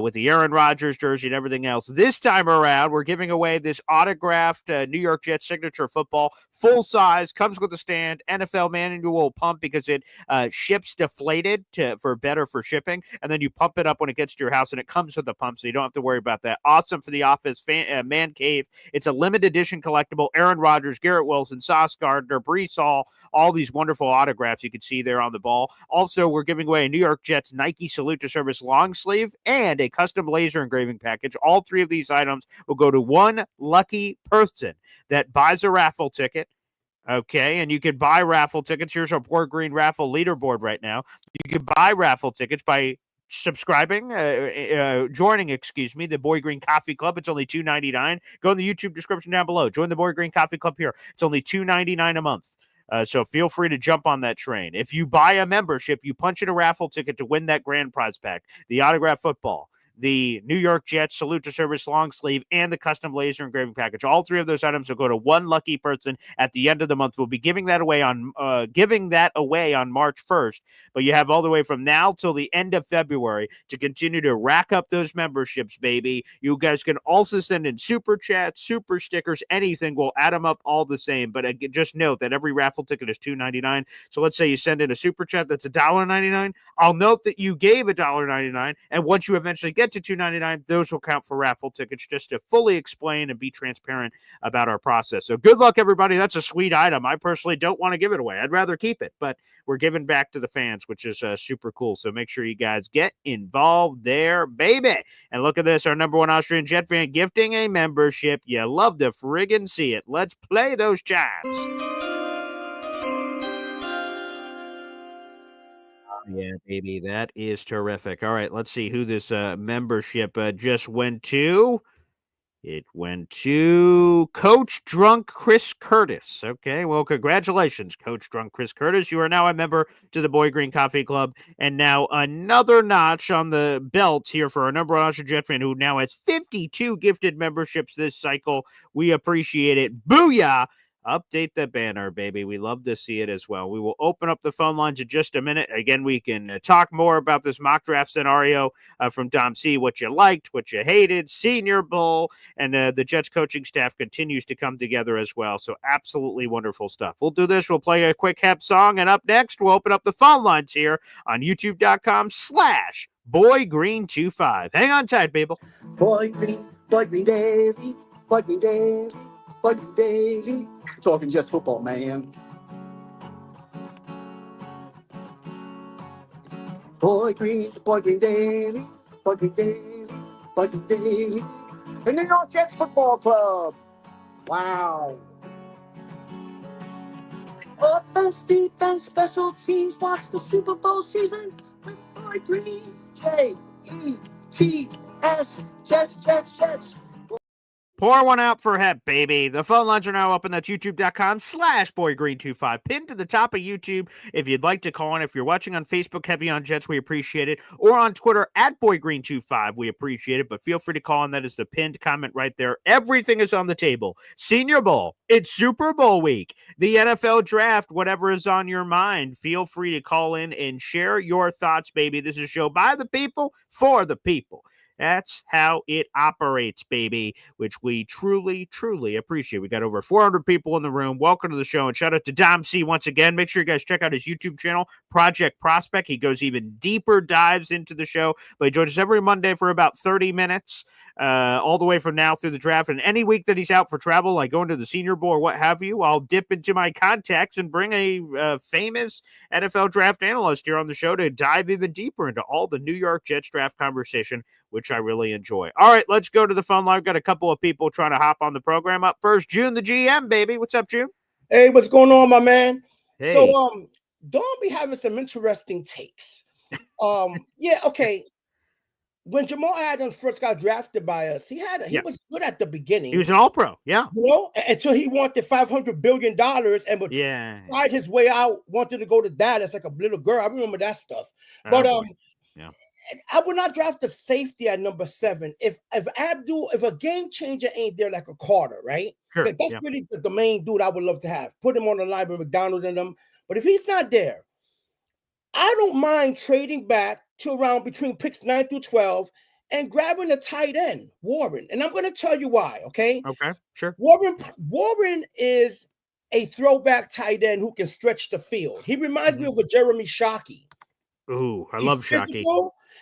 With the Aaron Rodgers jersey and everything else. This time around, we're giving away this autographed New York Jets signature football, full size, comes with a stand, NFL manual pump because it ships deflated for shipping, and then you pump it up when it gets to your house, and it comes with a pump, so you don't have to worry about that. Awesome for the office, man cave. It's a limited edition collectible. Aaron Rodgers, Garrett Wilson, Sauce Gardner, Brees Hall, all these wonderful autographs you can see there on the ball. Also, we're giving away a New York Jets Nike Salute to Service long sleeve and a custom laser engraving package. All 3 of these items will go to one lucky person that buys a raffle ticket. Okay, and you can buy raffle tickets. Here's our Port Green raffle leaderboard right now. You can buy raffle tickets by subscribing, joining the Boy Green Coffee Club. It's only $2.99. Go in the YouTube description down below. Join the Boy Green Coffee Club here. It's only $2.99 a month. So feel free to jump on that train. If you buy a membership, you punch in a raffle ticket to win that grand prize pack, the autographed football, the New York Jets Salute to Service long sleeve, and the custom laser engraving package. All three of those items will go to one lucky person at the end of the month. We'll be giving that away on March 1st, but you have all the way from now till the end of February to continue to rack up those memberships, baby. You guys can also send in super chats, super stickers, anything. We'll add them up all the same. But just note that every raffle ticket is $2.99. So let's say you send in a super chat that's $1.99. I'll note that you gave $1.99, and once you eventually get to $2.99, those will count for raffle tickets, just to fully explain and be transparent about our process. So good luck, everybody. That's a sweet item. I personally don't want to give it away. I'd rather keep it, but we're giving back to the fans, which is super cool. So make sure you guys get involved there, baby. And look at this, our number one Austrian Jet fan gifting a membership. You love to friggin' see it. Let's play those chimes. Yeah, baby, that is terrific. All right, let's see who this membership just went to. It went to Coach Drunk Chris Curtis. Okay, well, congratulations, Coach Drunk Chris Curtis. You are now a member to the Boy Green Coffee Club, and now another notch on the belt here for our number one Jet fan, who now has 52 gifted memberships this cycle. We appreciate it. Booyah! Update the banner, baby. We love to see it as well. We will open up the phone lines in just a minute. Again, we can talk more about this mock draft scenario from Dom C. What you liked, what you hated, Senior Bowl, and the Jets coaching staff continues to come together as well. So absolutely wonderful stuff. We'll do this. We'll play a quick Hep song, and up next, we'll open up the phone lines here on youtube.com/BoyGreen25. Hang on tight, people. Boy Green Daily, Boy Green Daily, Boy Green Daily. Talking just football, man. Boy Green Daily, Boy Green Daily, Boy Green Daily. The New York Jets Football Club. Wow. Offense, defense, special teams. Watch the Super Bowl season with Boy Green. Jets, Jets. Pour one out for Hep, baby. The phone lines are now open. That's youtube.com/BoyGreen25. Pinned to the top of YouTube if you'd like to call in. If you're watching on Facebook, Heavy on Jets, we appreciate it. Or on Twitter, @BoyGreen25, we appreciate it. But feel free to call in. That is the pinned comment right there. Everything is on the table. Senior Bowl. It's Super Bowl week. The NFL Draft, whatever is on your mind. Feel free to call in and share your thoughts, baby. This is a show by the people, for the people. That's how it operates, baby, which we truly, truly appreciate. We got over 400 people in the room. Welcome to the show, and shout out to Dom C once again. Make sure you guys check out his YouTube channel, Project Prospect. He goes even deeper dives into the show, but he joins us every Monday for about 30 minutes, all the way from now through the draft. And any week that he's out for travel, like going to the Senior Bowl or what have you, I'll dip into my contacts and bring a famous NFL draft analyst here on the show to dive even deeper into all the New York Jets draft conversation, which I really enjoy. All right, let's go to the phone line. I've got a couple of people trying to hop on the program. Up first, June, the GM, baby. What's up, June? Hey, what's going on, my man? Hey. So, Dawn be having some interesting takes. Yeah, okay. When Jamal Adams first got drafted by us, he was good at the beginning. He was an All-Pro, yeah. You know, until he wanted $500 billion and would ride his way out, wanted to go to Dallas like a little girl. I remember that stuff. But I would not draft a safety at number 7 if a game changer ain't there like a Carter, right? Sure. That's really the main dude I would love to have. Put him on the line with McDonald and them. But if he's not there, I don't mind trading back to around between picks 9 through 12 and grabbing a tight end, Warren. And I'm going to tell you why, okay? Okay, sure. Warren is a throwback tight end who can stretch the field. He reminds me of a Jeremy Shockey. Ooh, I love Shockey.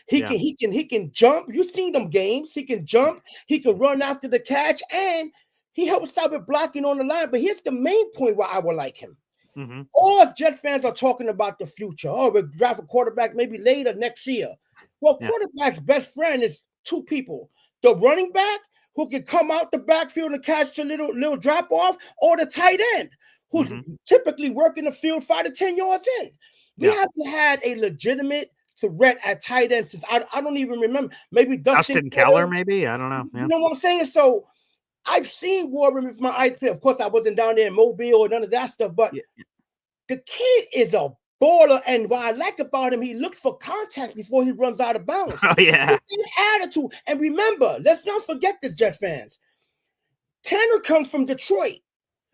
He can jump. You've seen them games. He can jump. He can run after the catch, and he helps out with blocking on the line. But here's the main point why I would like him. Mm-hmm. All us Jets fans are talking about the future. Oh, we'll draft a quarterback maybe later next year. Well, quarterback's best friend is two people: the running back who can come out the backfield and catch a little drop off, or the tight end who's typically working the field 5 to 10 yards in. We haven't had a legitimate threat at tight end since I don't even remember. Maybe Dustin Keller, maybe? I don't know. Yeah. You know what I'm saying? So I've seen Warren with my eyes. Of course, I wasn't down there in Mobile or none of that stuff, but the kid is a baller, and what I like about him, he looks for contact before he runs out of bounds. Oh, yeah. Attitude. And remember, let's not forget this, Jet fans. Tanner comes from Detroit.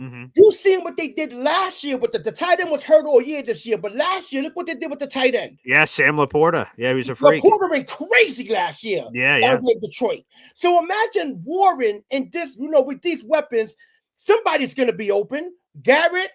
Mm-hmm. You seen what they did last year with the tight end was hurt all year this year, but last year, look what they did with the tight end. Yeah, Sam Laporta. Yeah, he was a freak. Laporta went crazy last year. Yeah. In Detroit. So imagine Warren and this, with these weapons, somebody's going to be open. Garrett,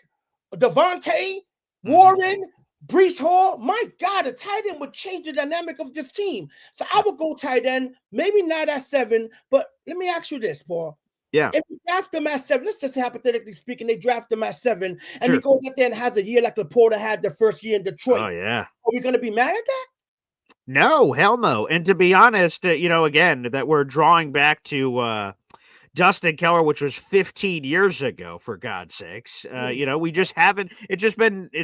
Devontae, Warren, Brees Hall. My God, a tight end would change the dynamic of this team. So I would go tight end, maybe not at 7, but let me ask you this, Paul. Yeah. If you draft them at 7, let's just say hypothetically speaking, they draft them at 7, and he goes out there and has a year like Laporta had the first year in Detroit. Oh, yeah. Are we going to be mad at that? No, hell no. And to be honest, again, that we're drawing back to Dustin Keller, which was 15 years ago, for God's sakes. We just haven't. It's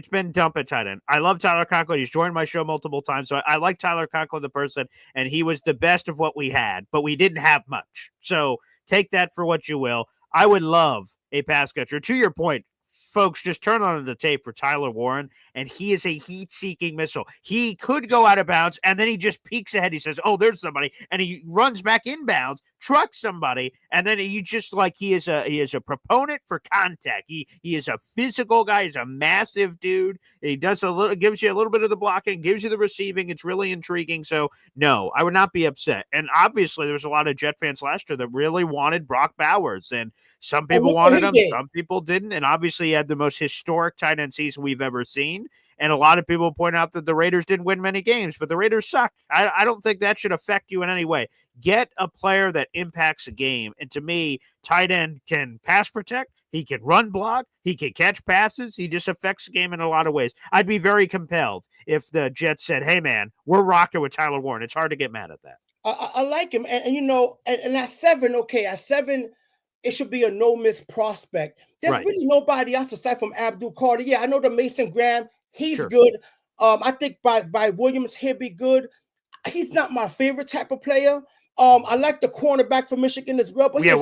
been dump at tight end. I love Tyler Conklin. He's joined my show multiple times, so I like Tyler Conklin, the person, and he was the best of what we had, but we didn't have much. So take that for what you will. I would love a pass catcher. To your point, folks, just turn on the tape for Tyler Warren, and he is a heat-seeking missile. He could go out of bounds, and then he just peeks ahead. He says, "Oh, there's somebody," and he runs back inbounds, trucks somebody, and then he just he is a proponent for contact. He is a physical guy. He's a massive dude. He gives you a little bit of the blocking, gives you the receiving. It's really intriguing. So no, I would not be upset. And obviously, there was a lot of Jet fans last year that really wanted Brock Bowers, and some people wanted him, some people didn't. And obviously, he had the most historic tight end season we've ever seen. And a lot of people point out that the Raiders didn't win many games, but the Raiders suck. I don't think that should affect you in any way. Get a player that impacts a game. And to me, tight end can pass protect. He can run block. He can catch passes. He just affects the game in a lot of ways. I'd be very compelled if the Jets said, "Hey, man, we're rocking with Tyler Warren." It's hard to get mad at that. I like him. And at 7, at 7, it should be a no-miss prospect. There's really nobody else aside from Abdul Carter. Yeah, I know the Mason Graham. He's good. I think by Williams, he'll be good. He's not my favorite type of player. I like the cornerback from Michigan as well, but he's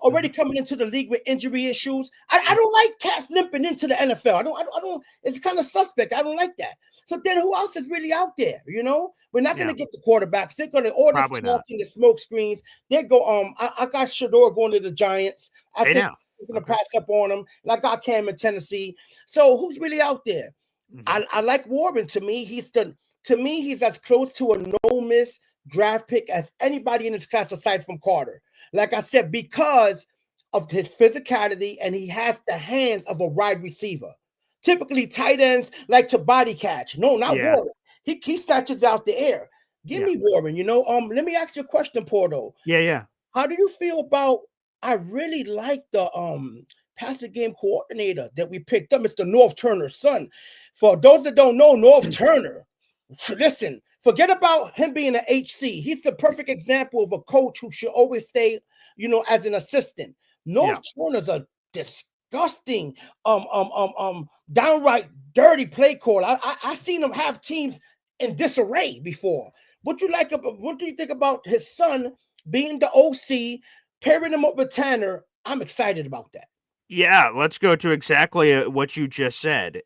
already coming into the league with injury issues. I don't like cats limping into the NFL. I don't. It's kind of suspect. I don't like that. So then, who else is really out there? We're not going to get the quarterbacks. They're going to all this talking, the smoke screens. They go. I got Shador going to the Giants. I think we're going to pass up on him. And I got Cam in Tennessee. So who's really out there? I like Warren. To me, he's as close to a no-miss draft pick as anybody in this class aside from Carter. Like I said, because of his physicality, and he has the hands of a wide receiver. Typically, tight ends like to body catch. No, not Warren. He snatches out the air. Give me Warren. Let me ask you a question, Porto. Yeah. How do you feel about? I really like the passing game coordinator that we picked up. Mr. North Turner's son. For those that don't know, North Turner. Listen, forget about him being an HC. He's the perfect example of a coach who should always stay, as an assistant. North Turner's a disgusting, downright dirty play call. I seen him have teams in disarray before. What do you think about his son being the OC, pairing him up with Tanner? I'm excited about that. Yeah, let's go to exactly what you just said.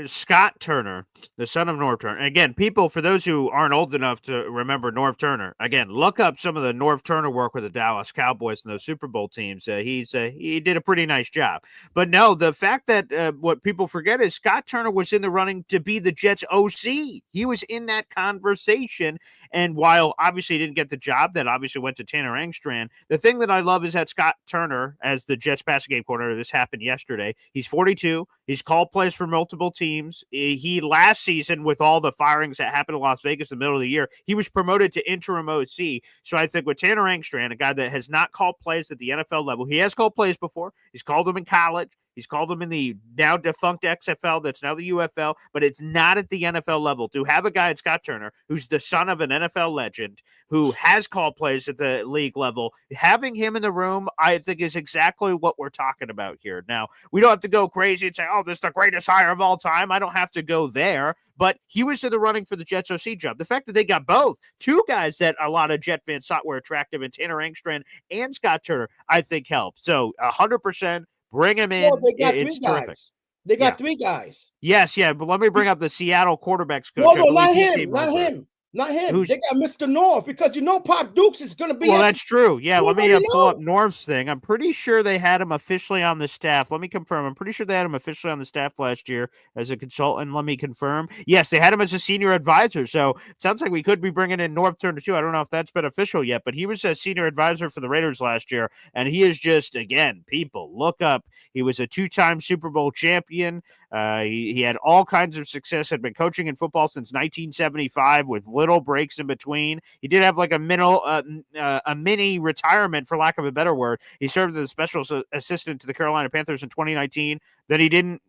Scott Turner, the son of Norv Turner. Again, people, for those who aren't old enough to remember Norv Turner, again, look up some of the Norv Turner work with the Dallas Cowboys and those Super Bowl teams. He did a pretty nice job. But no, the fact that what people forget is Scott Turner was in the running to be the Jets OC. He was in that conversation. And while obviously he didn't get the job, that obviously went to Tanner Engstrand. The thing that I love is that Scott Turner, as the Jets passing game coordinator, this happened yesterday. He's 42. He's called plays for multiple teams. He last season, with all the firings that happened in Las Vegas in the middle of the year, he was promoted to interim OC. So I think with Tanner Engstrand, a guy that has not called plays at the NFL level, he has called plays before. He's called them in college. He's called them in the now defunct XFL, that's now the UFL, but it's not at the NFL level. To have a guy at Scott Turner, who's the son of an NFL legend, who has called plays at the league level, having him in the room, I think is exactly what we're talking about here. Now, we don't have to go crazy and say, "Oh, this is the greatest hire of all time." I don't have to go there, but he was in the running for the Jets OC job. The fact that they got both, two guys that a lot of Jet fans thought were attractive, in Tanner Engstrand and Scott Turner, I think helped. So 100%. Bring him in. Well, they got it's three terrific. guys. They got Yeah. 3 guys. Yes, yeah, but let me bring up the Seattle quarterbacks coach. No, I no, believe not he him. came Not over. him. Not him. Who's They got Mr. North because Pop Dukes is going to be Well, at that's true. Yeah, let me Nobody pull up know. North's thing. I'm pretty sure they had him officially on the staff. Let me confirm. I'm pretty sure they had him officially on the staff last year as a consultant. Let me confirm. Yes, they had him as a senior advisor. So it sounds like we could be bringing in North Turner too. I don't know if that's been official yet, but he was a senior advisor for the Raiders last year, and he is just, again, people look up. He was a 2-time Super Bowl champion. He had all kinds of success, had been coaching in football since 1975 with little breaks in between. He did have like a mini retirement, for lack of a better word. He served as a special assistant to the Carolina Panthers in 2019. Then he didn't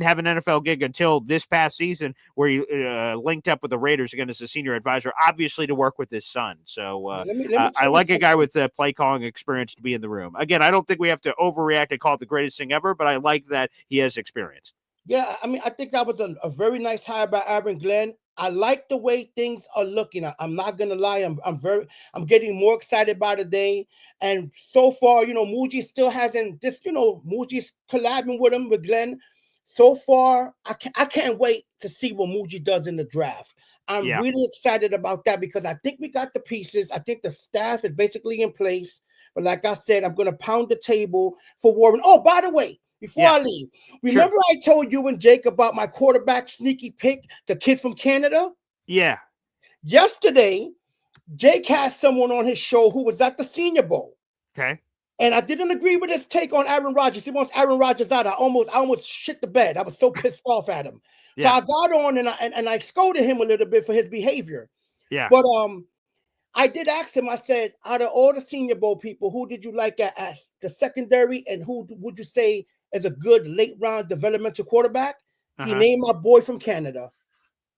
have an NFL gig until this past season, where he linked up with the Raiders again as a senior advisor, obviously to work with his son. So Let me tell I you like a guy something. with play calling experience to be in the room. Again, I don't think we have to overreact and call it the greatest thing ever, but I like that he has experience. Yeah, I mean, I think that was a very nice hire by Aaron Glenn. I like the way things are looking. I'm not gonna lie. I'm getting more excited by the day. And so far, Muji still hasn't this. Muji's collabing with Glenn. So far, I can't wait to see what Muji does in the draft. I'm Yeah. really excited about that because I think we got the pieces. I think the staff is basically in place. But like I said, I'm gonna pound the table for Warren. Oh, by the way, before I leave, remember I told you and Jake about my quarterback sneaky pick, the kid from Canada? Yeah. Yesterday, Jake has someone on his show who was at the Senior Bowl. Okay. And I didn't agree with his take on Aaron Rodgers. He wants Aaron Rodgers out. I almost shit the bed. I was so pissed off at him. So I got on and I scolded him a little bit for his behavior. Yeah. But I did ask him, I said, out of all the Senior Bowl people, who did you like at the secondary, and who would you say is a good late round developmental quarterback? He named my boy from Canada.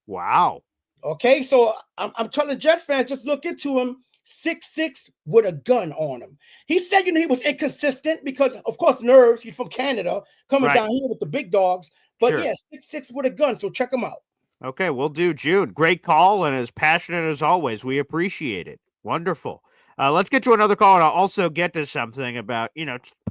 Wow. Okay, so I'm telling Jets fans, just look into him. 6'6" with a gun on him. He said, he was inconsistent because, of course, nerves. He's from Canada, coming down here with the big dogs. But yeah, 6'6" with a gun. So check him out. Okay, we'll do, June. Great call, and as passionate as always. We appreciate it. Wonderful. Let's get to another call, and I'll also get to something about,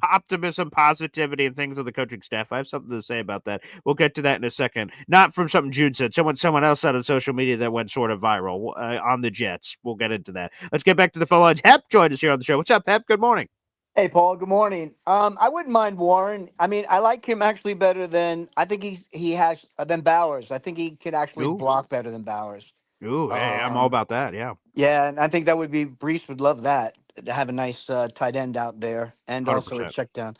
optimism, positivity, and things of the coaching staff. I have something to say about that. We'll get to that in a second. Not from something June said. Someone else said on social media that went sort of viral on the Jets. We'll get into that. Let's get back to the phone lines. Hep joined us here on the show. What's up, Hep? Good morning. Hey, Paul. Good morning. I wouldn't mind Warren. I mean, I like him actually better than I think he has than Bowers. I think he can actually block better than Bowers. Ooh, hey, I'm all about that. Yeah. Yeah, and I think that would be Brees would love that to have a nice tight end out there and also a 100%. check down.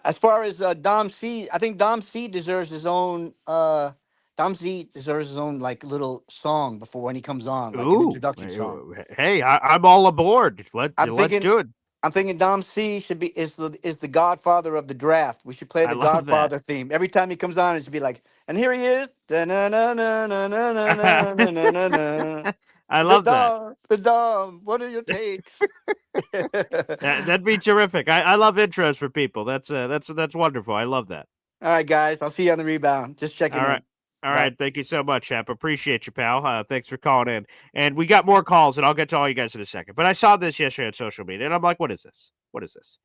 As far as Dom C, I think Dom C deserves his own. Dom C deserves his own like little song before when he comes on, like an introduction song. Hey, I'm all aboard. Let's do it. I'm thinking Dom C is the godfather of the draft. We should play the love Godfather theme every time he comes on. It should be like, and here he is. I love that. The Dom. What are your takes? That'd be terrific. I love intros for people. That's wonderful. I love that. All right, guys. I'll see you on the rebound. Just checking in. All right. Thank you so much, Hep. Appreciate you, pal. Thanks for calling in. And we got more calls, and I'll get to all you guys in a second. But I saw this yesterday on social media, and I'm like, what is this? What is this?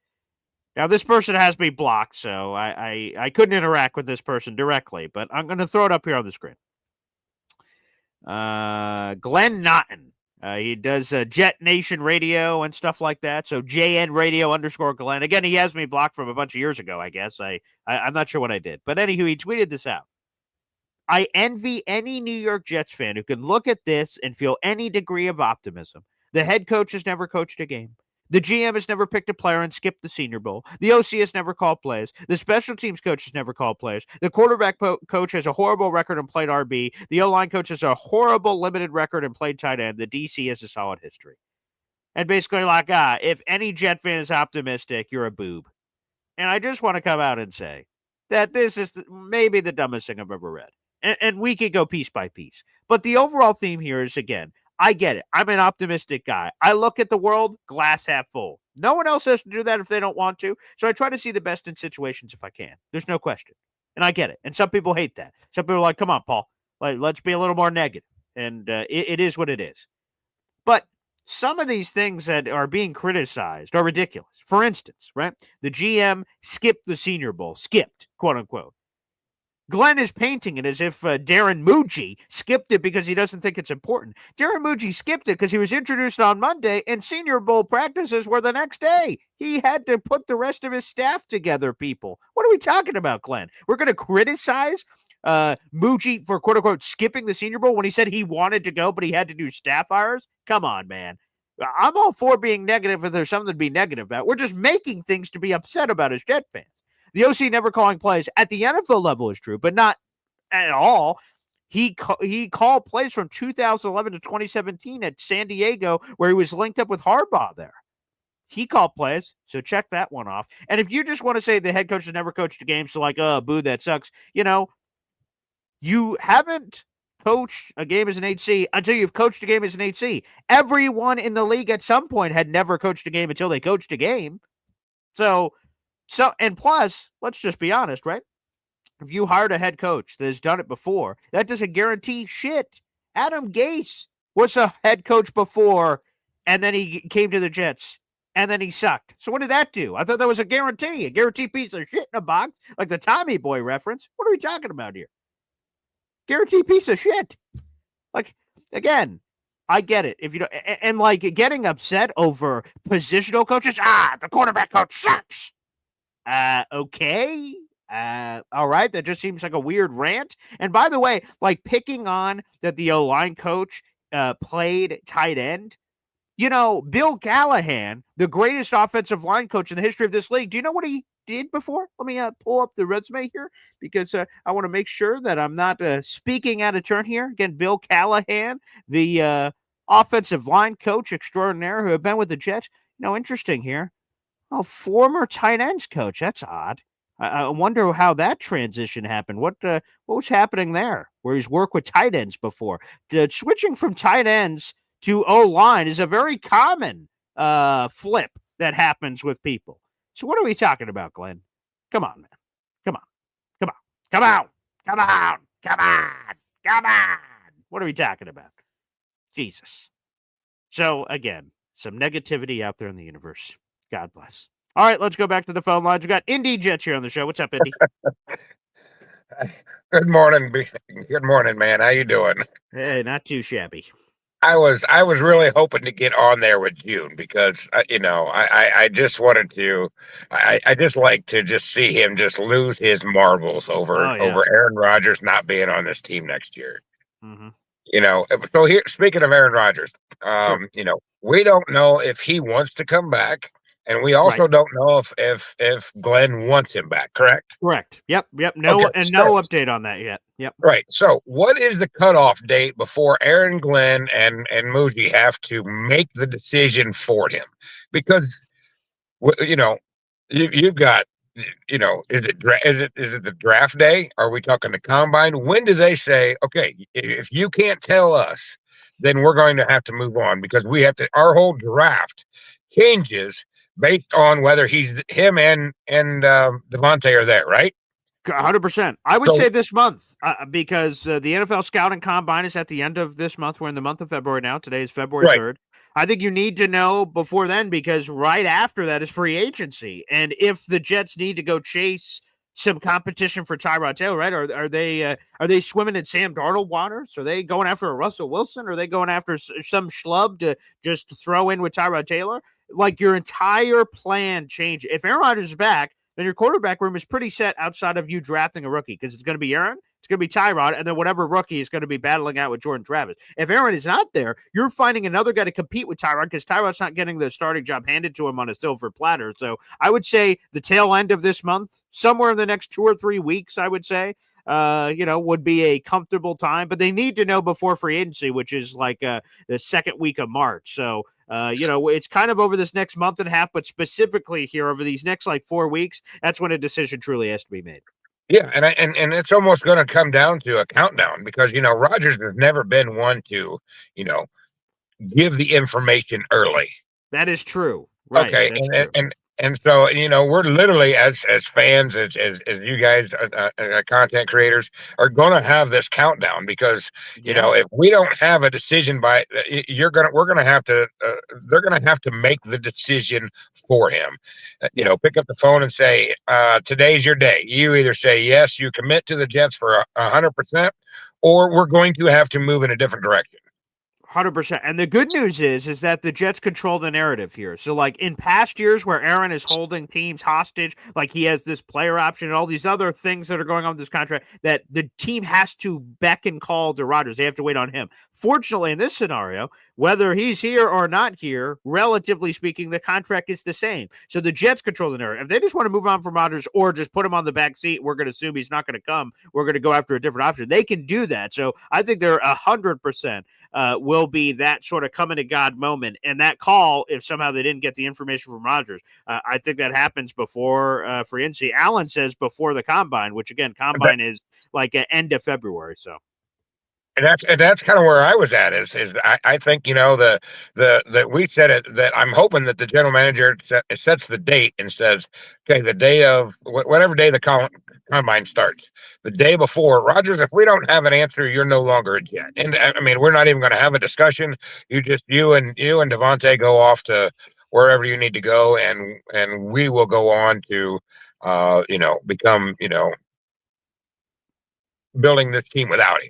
Now, this person has me blocked, so I couldn't interact with this person directly, but I'm going to throw it up here on the screen. Glenn Naughton. He does Jet Nation Radio and stuff like that. So JN Radio _Glenn. Again, he has me blocked from a bunch of years ago, I guess. I'm not sure what I did. But anywho, he tweeted this out. I envy any New York Jets fan who can look at this and feel any degree of optimism. The head coach has never coached a game. The GM has never picked a player and skipped the Senior Bowl. The OC has never called plays. The special teams coach has never called plays. The quarterback coach has a horrible record and played RB. The O-line coach has a horrible limited record and played tight end. The DC has a solid history. And basically like, if any Jet fan is optimistic, you're a boob. And I just want to come out and say that this is maybe the dumbest thing I've ever read. And we could go piece by piece. But the overall theme here is, again, I get it. I'm an optimistic guy. I look at the world glass half full. No one else has to do that if they don't want to. So I try to see the best in situations if I can. There's no question. And I get it. And some people hate that. Some people are like, come on, Paul. Let's be a little more negative. And it is what it is. But some of these things that are being criticized are ridiculous. For instance, right? The GM skipped the Senior Bowl. Skipped, quote unquote. Glenn is painting it as if Darren Muji skipped it because he doesn't think it's important. Darren Muji skipped it because he was introduced on Monday and Senior Bowl practices were the next day. He had to put the rest of his staff together, people. What are we talking about, Glenn? We're going to criticize Muji for quote-unquote skipping the Senior Bowl when he said he wanted to go, but he had to do staff hires? Come on, man. I'm all for being negative if there's something to be negative about. We're just making things to be upset about as Jet fans. The OC never calling plays at the NFL level is true, but not at all. He called plays from 2011 to 2017 at San Diego where he was linked up with Harbaugh there. He called plays, so check that one off. And if you just want to say the head coach has never coached a game, so like, oh, boo, that sucks, you haven't coached a game as an HC until you've coached a game as an HC. Everyone in the league at some point had never coached a game until they coached a game. So, and plus, let's just be honest, right? If you hired a head coach that has done it before, that doesn't guarantee shit. Adam Gase was a head coach before, and then he came to the Jets, and then he sucked. So what did that do? I thought that was a guarantee piece of shit in a box, like the Tommy Boy reference. What are we talking about here? Guarantee piece of shit. Like, again, I get it. If you don't, and like getting upset over positional coaches, the quarterback coach sucks. Okay. All right. That just seems like a weird rant. And by the way, like picking on that the O-line coach played tight end. Bill Callahan, the greatest offensive line coach in the history of this league. Do you know what he did before? Let me pull up the resume here because I want to make sure that I'm not speaking out of turn here. Again, Bill Callahan, the offensive line coach extraordinaire who have been with the Jets. Interesting here. Oh, former tight ends coach. That's odd. I wonder how that transition happened. What was happening there? Where he's worked with tight ends before. Switching from tight ends to O-line is a very common flip that happens with people. So what are we talking about, Glenn? Come on, man. Come on. What are we talking about? Jesus. So, again, some negativity out there in the universe. God bless. All right, let's go back to the phone lines. We got Indy Jets here on the show. What's up, Indy? Good morning. Good morning, man. How you doing? Hey, not too shabby. I was really hoping to get on there with June because I just wanted to. I just like to just see him just lose his marbles over Aaron Rodgers not being on this team next year. Mm-hmm. So here, speaking of Aaron Rodgers, sure. We don't know if he wants to come back. And we also don't know if Glenn wants him back, correct? Correct. Yep. No update on that yet. Yep. Right. So what is the cutoff date before Aaron Glenn and Muji have to make the decision for him? Because you've got is it the draft day? Are we talking the combine? When do they say, okay, if you can't tell us, then we're going to have to move on because we have to. Our whole draft changes based on whether him and Devontae are there, right? 100%. I would say this month because the NFL Scouting Combine is at the end of this month. We're in the month of February now. Today is February 3rd. I think you need to know before then because right after that is free agency. And if the Jets need to go chase some competition for Tyrod Taylor, right? Are they swimming in Sam Darnold waters? Are they going after a Russell Wilson? Or are they going after some schlub to just throw in with Tyrod Taylor? Like your entire plan change. If Aaron Rodgers is back, then your quarterback room is pretty set outside of you drafting a rookie because it's going to be Aaron, it's going to be Tyrod, and then whatever rookie is going to be battling out with Jordan Travis. If Aaron is not there, you're finding another guy to compete with Tyrod because Tyrod's not getting the starting job handed to him on a silver platter. So I would say the tail end of this month, somewhere in the next 2 or 3 weeks, I would say, would be a comfortable time. But they need to know before free agency, which is like the second week of March. So it's kind of over this next month and a half, but specifically here over these next 4 weeks, that's when a decision truly has to be made. Yeah, and it's almost going to come down to a countdown because Rodgers has never been one to give the information early. That is true. Right. Okay, and And so, we're literally as fans, as you guys, content creators, are going to have this countdown because if we don't have a decision by, we're gonna have to, they're gonna have to make the decision for him. Pick up the phone and say, today's your day. You either say yes, you commit to the Jets for 100%, or we're going to have to move in a different direction. 100%. And the good news is that the Jets control the narrative here. So, like in past years where Aaron is holding teams hostage, like he has this player option and all these other things that are going on with this contract, that the team has to beck and call to Rodgers. They have to wait on him. Fortunately, in this scenario, whether he's here or not here, relatively speaking, the contract is the same. So the Jets control the narrative. If they just want to move on from Rodgers or just put him on the back seat, we're going to assume he's not going to come. We're going to go after a different option. They can do that. So I think they're 100% will be that sort of coming to God moment. And that call, if somehow they didn't get the information from Rodgers, I think that happens before free agency. Allen says before the combine, which again, combine is like at end of February. So. And that's kind of where I was at. Is I think that we said it, that I'm hoping that the general manager sets the date and says, okay, the day of whatever day the combine starts, the day before, Rodgers, if we don't have an answer, you're no longer a Jet. And I mean, we're not even going to have a discussion. You and Devontae go off to wherever you need to go, and we will go on to become building this team without him.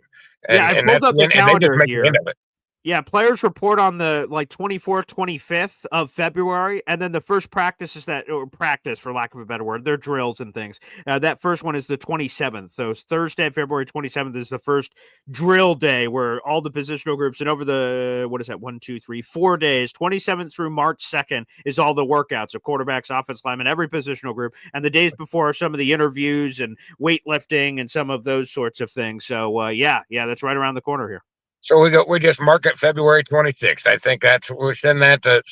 I pulled up the calendar here. The end of it. Yeah, players report on the 24th, 25th of February, and then the first practice is practice, for lack of a better word, they're drills and things. That first one is the 27th. So Thursday, February 27th is the first drill day where all the positional groups, and over the, 4 days, 27th through March 2nd is all the workouts of quarterbacks, offense linemen, every positional group. And the days before are some of the interviews and weightlifting and some of those sorts of things. So that's right around the corner here. So we just mark it February 26th. I think we send that to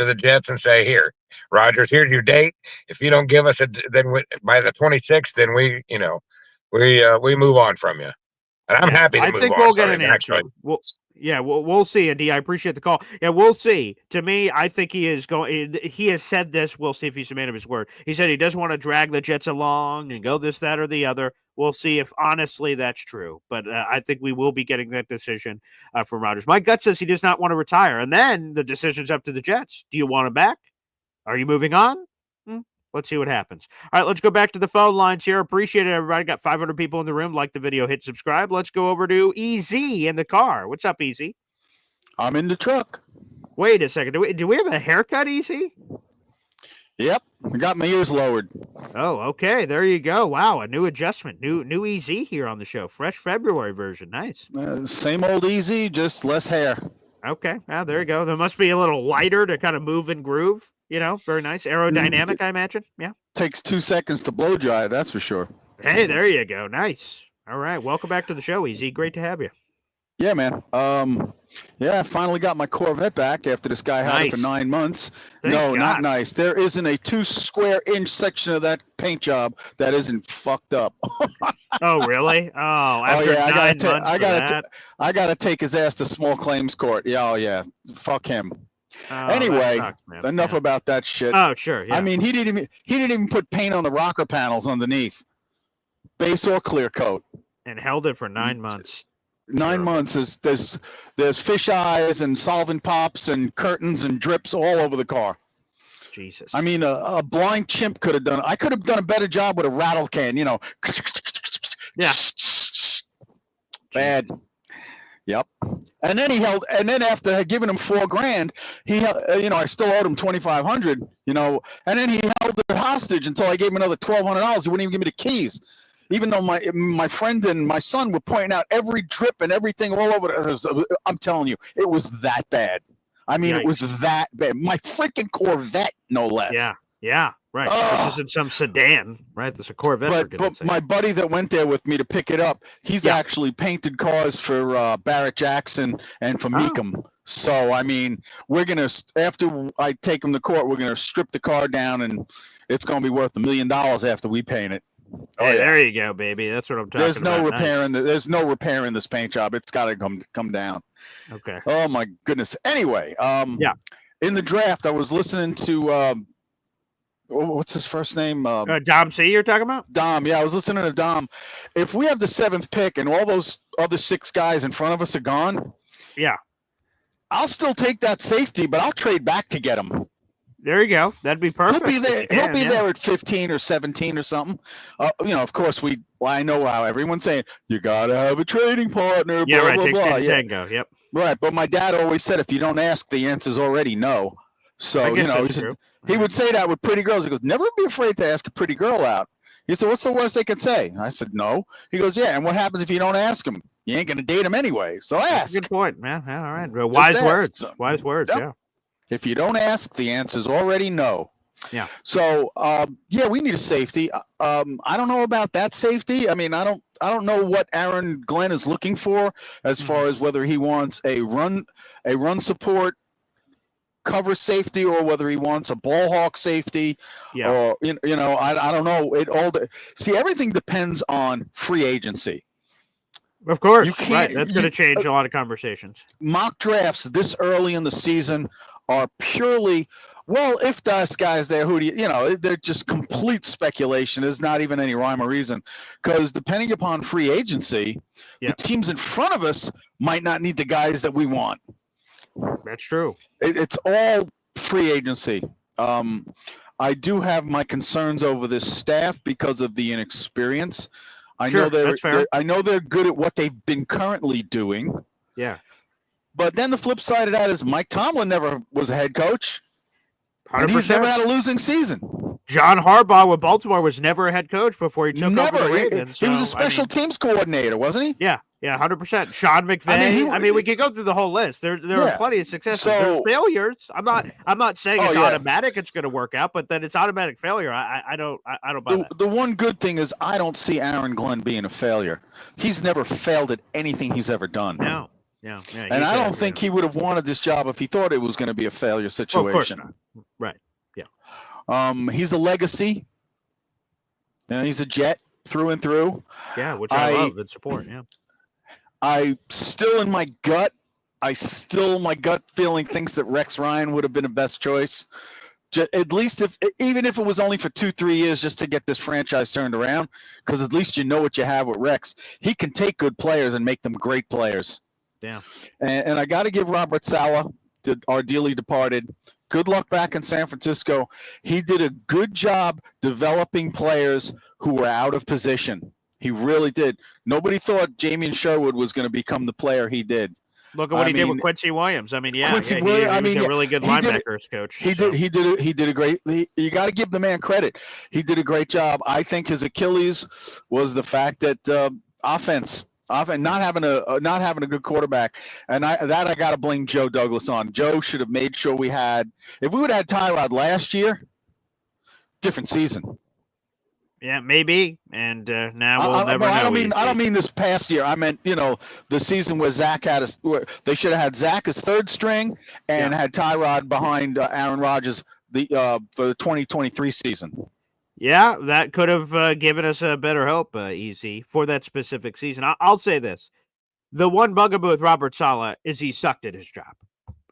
the Jets and say, here, Rodgers, here's your date. If you don't give us by the 26th, then we move on from you. And I'm happy to move on. I think we'll get an answer. We'll see. And I appreciate the call. Yeah, we'll see. To me, I think he has said this. We'll see if he's a man of his word. He said he doesn't want to drag the Jets along and go this, that, or the other. We'll see if honestly that's true. But I think we will be getting that decision from Rodgers. My gut says he does not want to retire. And then the decision's up to the Jets. Do you want him back? Are you moving on? Let's see what happens. All right, let's go back to the phone lines here. Appreciate it, everybody. Got 500 people in the room. Like the video, hit subscribe. Let's go over to EZ in the car. What's up, EZ? I'm in the truck. Wait a second. Do we have a haircut, EZ? Yep, I got my ears lowered. Oh, okay. There you go. Wow, a new adjustment. New EZ here on the show. Fresh February version. Nice. Same old EZ, just less hair. Okay. There you go. There must be a little lighter to kind of move and groove. Very nice. Aerodynamic, I imagine. Yeah. Takes 2 seconds to blow dry, that's for sure. Hey, there you go. Nice. All right. Welcome back to the show, EZ. Great to have you. Yeah, man. I finally got my Corvette back after this guy had it for 9 months. Thank God. Not nice. There isn't a 2 square inch section of that paint job that isn't fucked up. Oh, really? Oh, after 9 months. I gotta take his ass to small claims court. Yeah. Fuck him. Oh, anyway, sucks, enough about that shit. Oh, sure. Yeah. I mean, he didn't even put paint on the rocker panels underneath, base or clear coat, and held it for 9 months. 9 months is there's fish eyes and solvent pops and curtains and drips all over the car. Jesus. I mean, a blind chimp could have done. I could have done a better job with a rattle can. Yeah. Bad. Yep. And then after giving him $4,000, I still owed him $2,500. And then he held it hostage until I gave him another $1,200. He wouldn't even give me the keys. Even though my friend and my son were pointing out every drip and everything all over. I'm telling you, it was that bad. I mean, It was that bad. My freaking Corvette, no less. Yeah, right. This isn't some sedan, right? This is a Corvette. But my buddy that went there with me to pick it up, he's actually painted cars for Barrett Jackson and for Meekum. So, I mean, we're going to, after I take him to court, we're going to strip the car down, and it's going to be worth $1 million after we paint it. Hey, there you go, baby. That's what I'm talking about. There's no repair in this paint job. It's got to come down. Okay. Oh my goodness. Anyway, in the draft, I was listening to what's his first name? Dom C. You're talking about? Dom. Yeah, I was listening to Dom. If we have the 7th pick and all those other 6 guys in front of us are gone, yeah, I'll still take that safety, but I'll trade back to get him. There you go. That'd be perfect. He'll be there. He'll be there at 15 or 17 or something. Of course, I know how everyone's saying you gotta have a trading partner. Yeah, blah, right. Blah, Takes blah. two to tango. Yep. Right, but my dad always said if you don't ask, the answer's already no. So he would say that with pretty girls. He goes, never be afraid to ask a pretty girl out. He said, what's the worst they could say? I said, no. He goes, yeah. And what happens if you don't ask them? You ain't gonna date them anyway. So ask. That's a good point, man. Yeah, all right. Wise words. Wise words. Yep. Yeah. If you don't ask, the answer's already no. Yeah. So we need a safety. I don't know about that safety. I mean, I don't know what Aaron Glenn is looking for as far as whether he wants a run support cover safety or whether he wants a ball hawk safety. Yeah. Or I don't know. Everything depends on free agency. Of course. Right. That's going to change a lot of conversations. Mock drafts this early in the season are purely, well, if this guy's there, who do they're just complete speculation. There's not even any rhyme or reason. Because depending upon free agency, the teams in front of us might not need the guys that we want. That's true. It's all free agency. I do have my concerns over this staff because of the inexperience. I know they're good at what they've been currently doing. Yeah. But then the flip side of that is Mike Tomlin never was a head coach. 100%. And he's never had a losing season. John Harbaugh with Baltimore was never a head coach before he took over the Ravens. He was a special teams coordinator, wasn't he? Yeah, 100%. Sean McVay. We could go through the whole list. There are plenty of successes. There's failures. I'm not saying it's automatic. It's going to work out, but then it's automatic failure. I don't buy that. The one good thing is I don't see Aaron Glenn being a failure. He's never failed at anything he's ever done. No. Yeah. And I don't think he would have wanted this job if he thought it was going to be a failure situation. Of course not. Right. Yeah. He's a legacy. And he's a Jet through and through. Yeah, which I love and support. Yeah. I still in my gut feeling thinks that Rex Ryan would have been the best choice. At least even if it was only for 2-3 years just to get this franchise turned around, because at least you know what you have with Rex. He can take good players and make them great players. Yeah. And I got to give Robert Saleh, our dearly departed, good luck back in San Francisco. He did a good job developing players who were out of position. He really did. Nobody thought Jamien Sherwood was going to become the player he did. Look at what he did with Quincy Williams. I mean, he was a really good linebackers coach. He did a great. You got to give the man credit. He did a great job. I think his Achilles was the fact that offense, not having a good quarterback, and I got to blame Joe Douglas on. Joe should have made sure we had. If we would have had Tyrod last year, different season. Yeah, maybe. And now we'll never know. I don't mean this past year. I meant the season where Zach they should have had Zach as third string and had Tyrod behind Aaron Rodgers for the 2023 season. Yeah, that could have given us a better hope, Easy, for that specific season. I'll say this. The one bugaboo with Robert Saleh is he sucked at his job.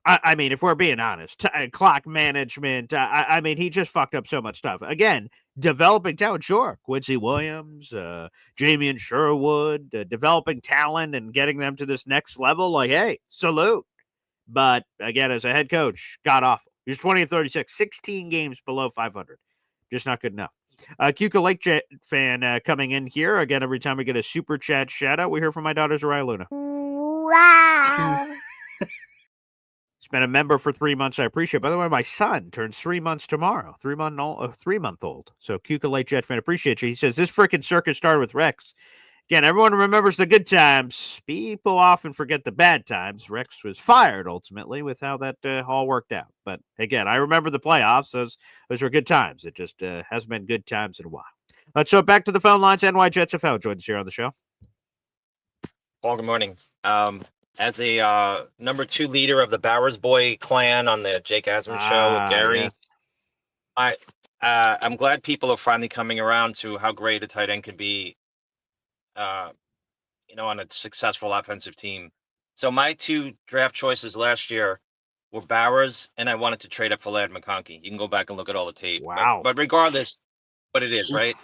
I mean, if we're being honest, clock management, he just fucked up so much stuff. Again, developing talent, sure. Quincy Williams, Jamien Sherwood, developing talent and getting them to this next level, like, hey, salute. But again, as a head coach, god awful. He was 20-36, 16 games below 500. Just not good enough. Cuca Lake Jet fan coming in here. Again, every time we get a super chat shout out, we hear from my daughter, Zariah Luna. Wow. He's been a member for 3 months. I appreciate it. By the way, my son turns 3 months tomorrow. 3-month-old. So Cuca Lake Jet fan, appreciate you. He says, this freaking circus started with Rex. Again, everyone remembers the good times. People often forget the bad times. Rex was fired ultimately with how that all worked out. But again, I remember the playoffs. Those were good times. It just hasn't been good times in a while. So back to the phone lines. NY Jets FL joins us here on the show. Well, good morning. As a number 2 leader of the Bowers Boy clan on the Jake Asman show with Gary, yes. I'm glad people are finally coming around to how great a tight end can be. On a successful offensive team. So my 2 draft choices last year were Bowers, and I wanted to trade up for Ladd McConkey. You can go back and look at all the tape. Wow. But regardless, what it is, Oof, right?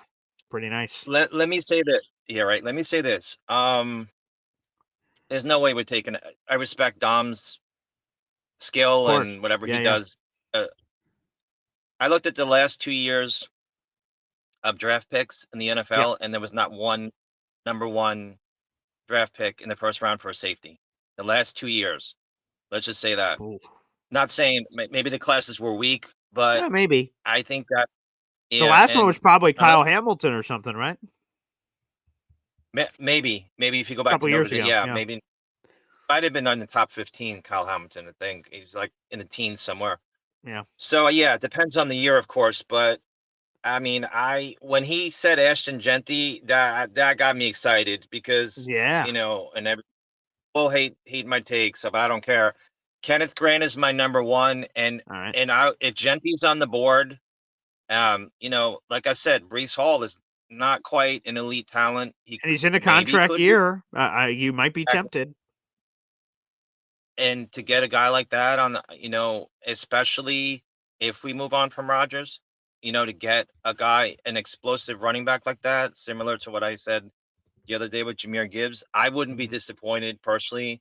pretty nice. Let me say that. Yeah, right. Let me say this. There's no way we're taking. I respect Dom's Of skill course. and whatever Yeah, he yeah. does. I looked at the last 2 years of draft picks in the NFL, and there was not one number one draft pick in the first round for a safety. The last 2 years. Let's just say that. Oof. Not saying maybe the classes were weak, but Yeah, maybe. I think that The last one was probably another Kyle Hamilton or something, right? maybe if you go A back couple to years Notre Dame, ago. yeah, Yeah. maybe might have been on the top 15. Kyle Hamilton, I think he's like in the teens somewhere. Yeah. So yeah, it depends on the year, of course, but I mean, when he said Ashton Genty, that got me excited because Yeah. and every people hate my takes, but I don't care. Kenneth Grant is my number one, and All right. if Genty's on the board, like I said, Brees Hall is not quite an elite talent. And he's in a maybe contract could be. year. You might be tempted. And to get a guy like that on the, especially if we move on from Rodgers, to get an explosive running back like that, similar to what I said the other day with Jahmyr Gibbs, I wouldn't be disappointed personally.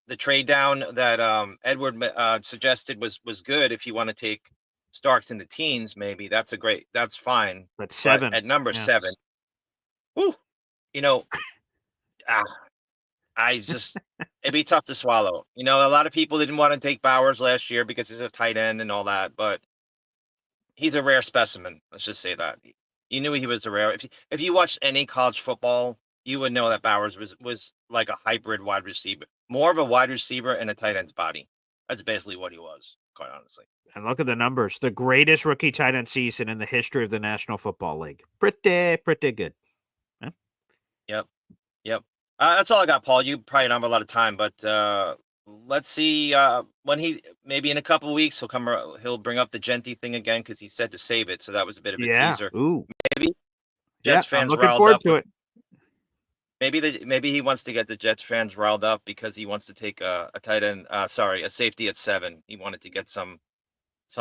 The trade down that Edward suggested was good if you want to take Starks in the teens, maybe that's fine. But 7. But at number Yeah. 7, whew, it'd be tough to swallow. A lot of people didn't want to take Bowers last year because he's a tight end and all that, but he's a rare specimen. Let's just say that. You knew he was a rare. If you watched any college football, you would know that Bowers was like a hybrid wide receiver, more of a wide receiver in a tight end's body. That's basically what he was, quite honestly. And look at the numbers. The greatest rookie tight end season in the history of the National Football League. Pretty good. Huh? Yep. That's all I got, Paul. You probably don't have a lot of time, but let's see when maybe in a couple of weeks he'll bring up the Genty thing again because he said to save it, so that was a bit of a teaser. Ooh. Maybe Jets fans I'm looking riled forward up to it. Maybe he wants to get the Jets fans riled up because he wants to take a tight end, a safety at 7. He wanted to get some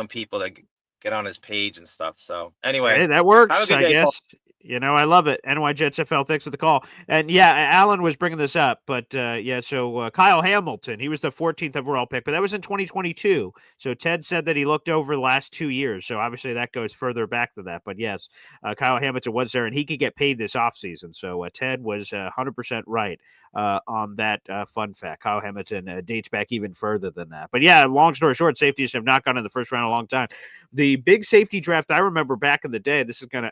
people that get on his page and stuff. So anyway, Hey, that works, have a good I day, guess. Paul. I love it. NY Jets FL, thanks for the call. And yeah, Alan was bringing this up, but so Kyle Hamilton, he was the 14th overall pick, but that was in 2022. So Ted said that he looked over the last 2 years. So obviously that goes further back to that. But yes, Kyle Hamilton was there, and he could get paid this offseason. So Ted was 100% right on that fun fact. Kyle Hamilton dates back even further than that. But yeah, long story short, safeties have not gone in the first round in a long time. The big safety draft I remember back in the day. This is gonna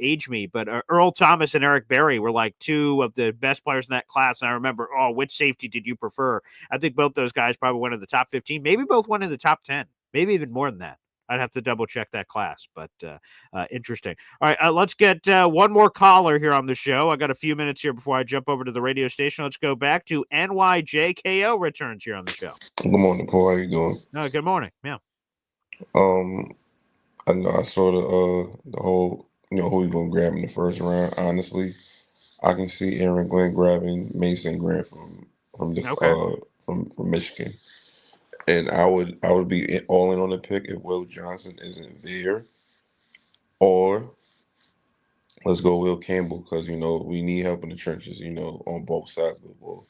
age me, but Earl Thomas and Eric Berry were like 2 of the best players in that class. And I remember, which safety did you prefer? I think both those guys probably went in the top 15, maybe both went in the top 10, maybe even more than that. I'd have to double check that class, but interesting. All right, let's get one more caller here on the show. I got a few minutes here before I jump over to the radio station. Let's go back to NYJKO returns here on the show. Good morning, Paul. How you doing? Good morning. Yeah. I know I saw the whole who he's gonna grab in the first round. Honestly, I can see Aaron Glenn grabbing Mason Grant from Michigan, and I would be all in on the pick if Will Johnson isn't there, or let's go Will Campbell because we need help in the trenches. On both sides of the ball,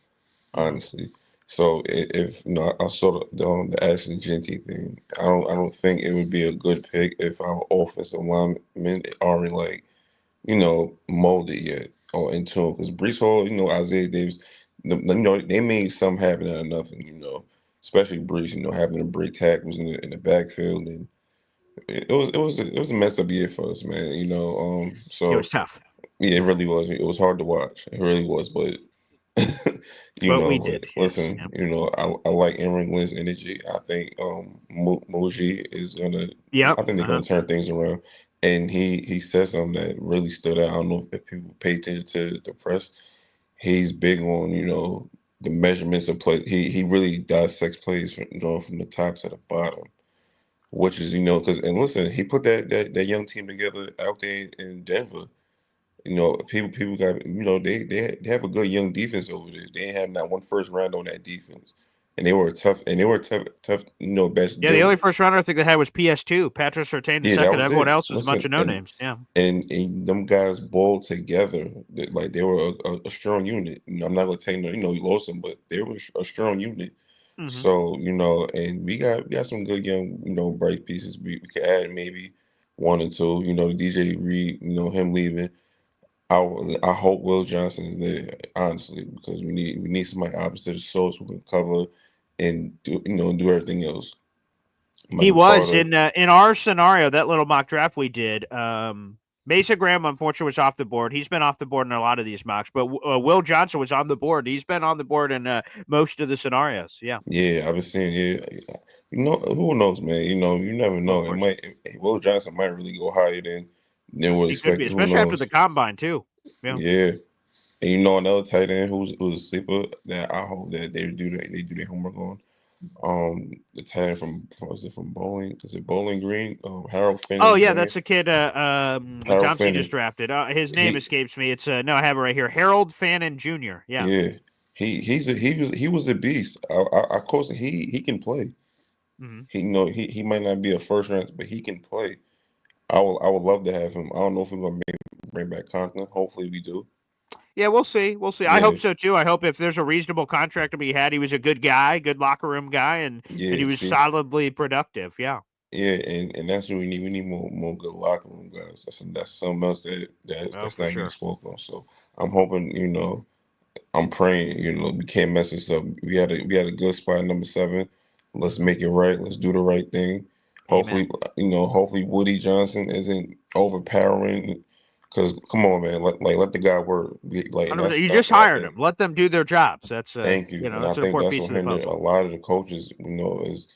honestly. So if I saw the Ashton Genty thing, I don't think it would be a good pick if our offensive linemen aren't molded yet or in tune. Because Brees Hall, Isaiah Davis, they made something happen out of nothing. Especially Brees, having to break tackles in the backfield, and it was a messed up year for us, man. So it was tough. Yeah, it really was. It was hard to watch. It really was, but. We did. Listen, yes. I like Aaron Glenn's energy. I think Moji is gonna. Yep. I think they're gonna turn things around. And he said something that really stood out. I don't know if people pay attention to the press. He's big on the measurements of play. He really dissects plays from the top to the bottom, which is because listen, he put that young team together out there in Denver. People got they have a good young defense over there. They ain't had not one first round on that defense. and they were tough, tough, best Yeah, the deal. only first rounder I think they had was PS2, Patrick Surtain the Yeah, that second. was Everyone it. else was a bunch Listen, of no names. Yeah. and them guys balled together. Like they were a strong unit. I'm not gonna take no, you lost them, but they were a strong unit. Mm-hmm. So, and we got some good young, bright pieces. We could add maybe one or two. The DJ Reed, him leaving. I hope Will Johnson is there, honestly, because we need somebody opposite of Source who can cover and do everything else. He Michael was Carter. in our scenario, that little mock draft we did. Mason Graham, unfortunately, was off the board. He's been off the board in a lot of these mocks, but Will Johnson was on the board. He's been on the board in most of the scenarios. Yeah. Yeah, I've been seeing. Yeah, who knows, man? You never Of know. It course. might. Will Johnson might really go higher than what He could be, expected. Who especially after knows? the combine too. Yeah. Yeah. And another tight end who's a sleeper that I hope that they do their homework on. The tight end from Bowling? Is it Bowling Green? Harold Finn. Oh yeah, Jr.? that's a kid. Harold Tom C Fannin. just drafted. His name He escapes me. It's no, I have it right here. Harold Fannin Jr. Yeah. yeah. He was a beast. Of course he can play. Mm-hmm. He might not be a first round, but he can play. I would love to have him. I don't know if we're gonna bring back Conklin. Hopefully we do. Yeah, we'll see. We'll see. I hope so too. I hope if there's a reasonable contract to be had, he was a good guy, good locker room guy, and he was solidly productive. Yeah. Yeah, and that's what we need. We need more good locker room guys. That's something else that's not getting spoken on. So I'm hoping, I'm praying, we can't mess this up. We had a good spot at number 7. Let's make it right. Let's do the right thing. Hopefully, hopefully Woody Johnson isn't overpowering. Because come on, man, let the guy work. You just hired him. Let them do their jobs. That's thank you. And that's I an think important that's piece what of the hindered a puzzle. lot of the coaches. Is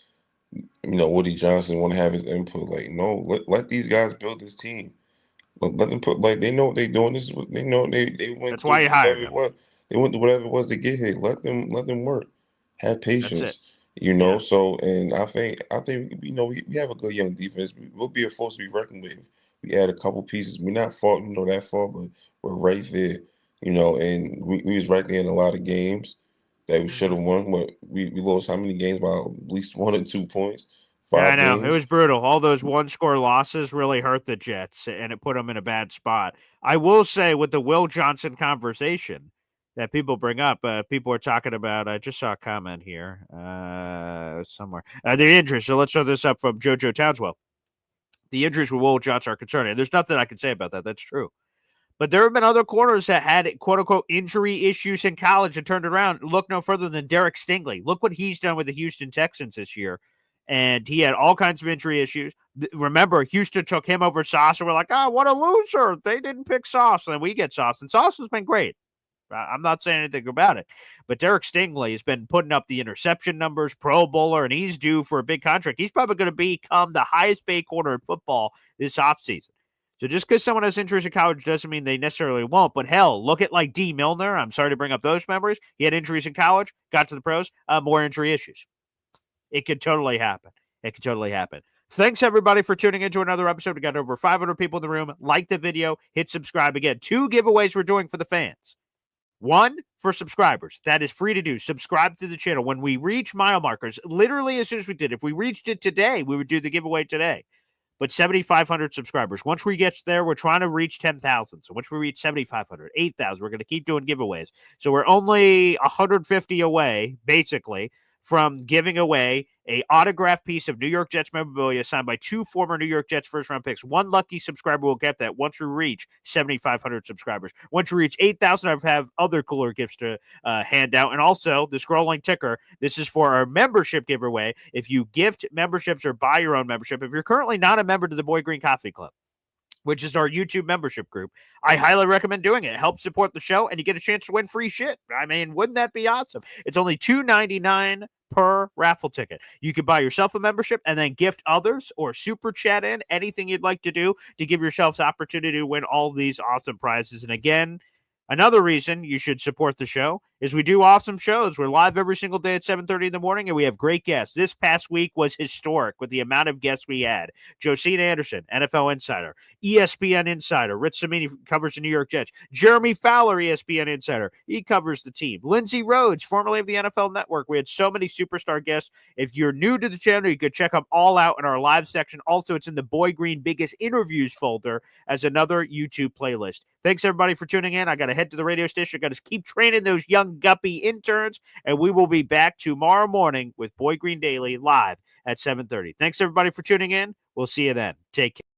Woody Johnson want to have his input. Like, no, let these guys build this team. Let them put they know what they're doing. This is what they know. They went. That's why you hired him. They went through whatever it was to get here. Let them work. Have patience. That's it. So, and I think we have a good young defense. We'll be a force to be reckoned with. We add a couple pieces. We're not far, that far, but we're right there. And we was right there in a lot of games that we should have won. But we lost how many games by at least 1 or 2 points? 5 I know. games. It was brutal. All those one-score losses really hurt the Jets, and it put them in a bad spot. I will say with the Will Johnson conversation that people bring up, people are talking about, I just saw a comment here somewhere. The injuries. So let's throw this up from JoJo Townswell. The injuries with Will Johnson are concerning. There's nothing I can say about that. That's true. But there have been other corners that had quote-unquote injury issues in college and turned around. Look no further than Derek Stingley. Look what he's done with the Houston Texans this year. And he had all kinds of injury issues. Remember, Houston took him over Sauce, and we're like, what a loser. They didn't pick Sauce. And then we get Sauce. And Sauce has been great. I'm not saying anything about it. But Derek Stingley has been putting up the interception numbers, Pro Bowler, and he's due for a big contract. He's probably going to become the highest paid corner in football this offseason. So just because someone has injuries in college doesn't mean they necessarily won't. But hell, look at like D. Milner. I'm sorry to bring up those memories. He had injuries in college, got to the pros, more injury issues. It could totally happen. Thanks, everybody, for tuning into another episode. We got over 500 people in the room. Like the video. Hit subscribe. Again, 2 giveaways we're doing for the fans. 1 for subscribers. That is free to do. Subscribe to the channel. When we reach mile markers, literally as soon as we did, if we reached it today, we would do the giveaway today. But 7,500 subscribers. Once we get there, we're trying to reach 10,000. So once we reach 7,500, 8,000, we're going to keep doing giveaways. So we're only 150 away, basically, from giving away a autographed piece of New York Jets memorabilia signed by 2 former New York Jets first-round picks. 1 lucky subscriber will get that once we reach 7,500 subscribers. Once we reach 8,000, I have other cooler gifts to hand out. And also, the scrolling ticker, this is for our membership giveaway. If you gift memberships or buy your own membership, if you're currently not a member to the Boy Green Coffee Club, which is our YouTube membership group, I highly recommend doing it. It helps support the show, and you get a chance to win free shit. I mean, wouldn't that be awesome? It's only $2.99 per raffle ticket. You can buy yourself a membership and then gift others or super chat in anything you'd like to do to give yourselves the opportunity to win all these awesome prizes. And again, Another reason you should support the show is we do awesome shows. We're live every single day at 7:30 in the morning, and we have great guests. This past week was historic with the amount of guests we had. Josina Anderson, NFL Insider, ESPN Insider. Rich Samini covers the New York Jets. Jeremy Fowler, ESPN Insider. He covers the team. Lindsey Rhodes, formerly of the NFL Network. We had so many superstar guests. If you're new to the channel, you could check them all out in our live section. Also, it's in the Boy Green Biggest Interviews folder as another YouTube playlist. Thanks, everybody, for tuning in. I got to head to the radio station. Got to keep training those young guppy interns, and we will be back tomorrow morning with Boy Green Daily live at 7:30. Thanks, everybody, for tuning in. We'll see you then. Take care.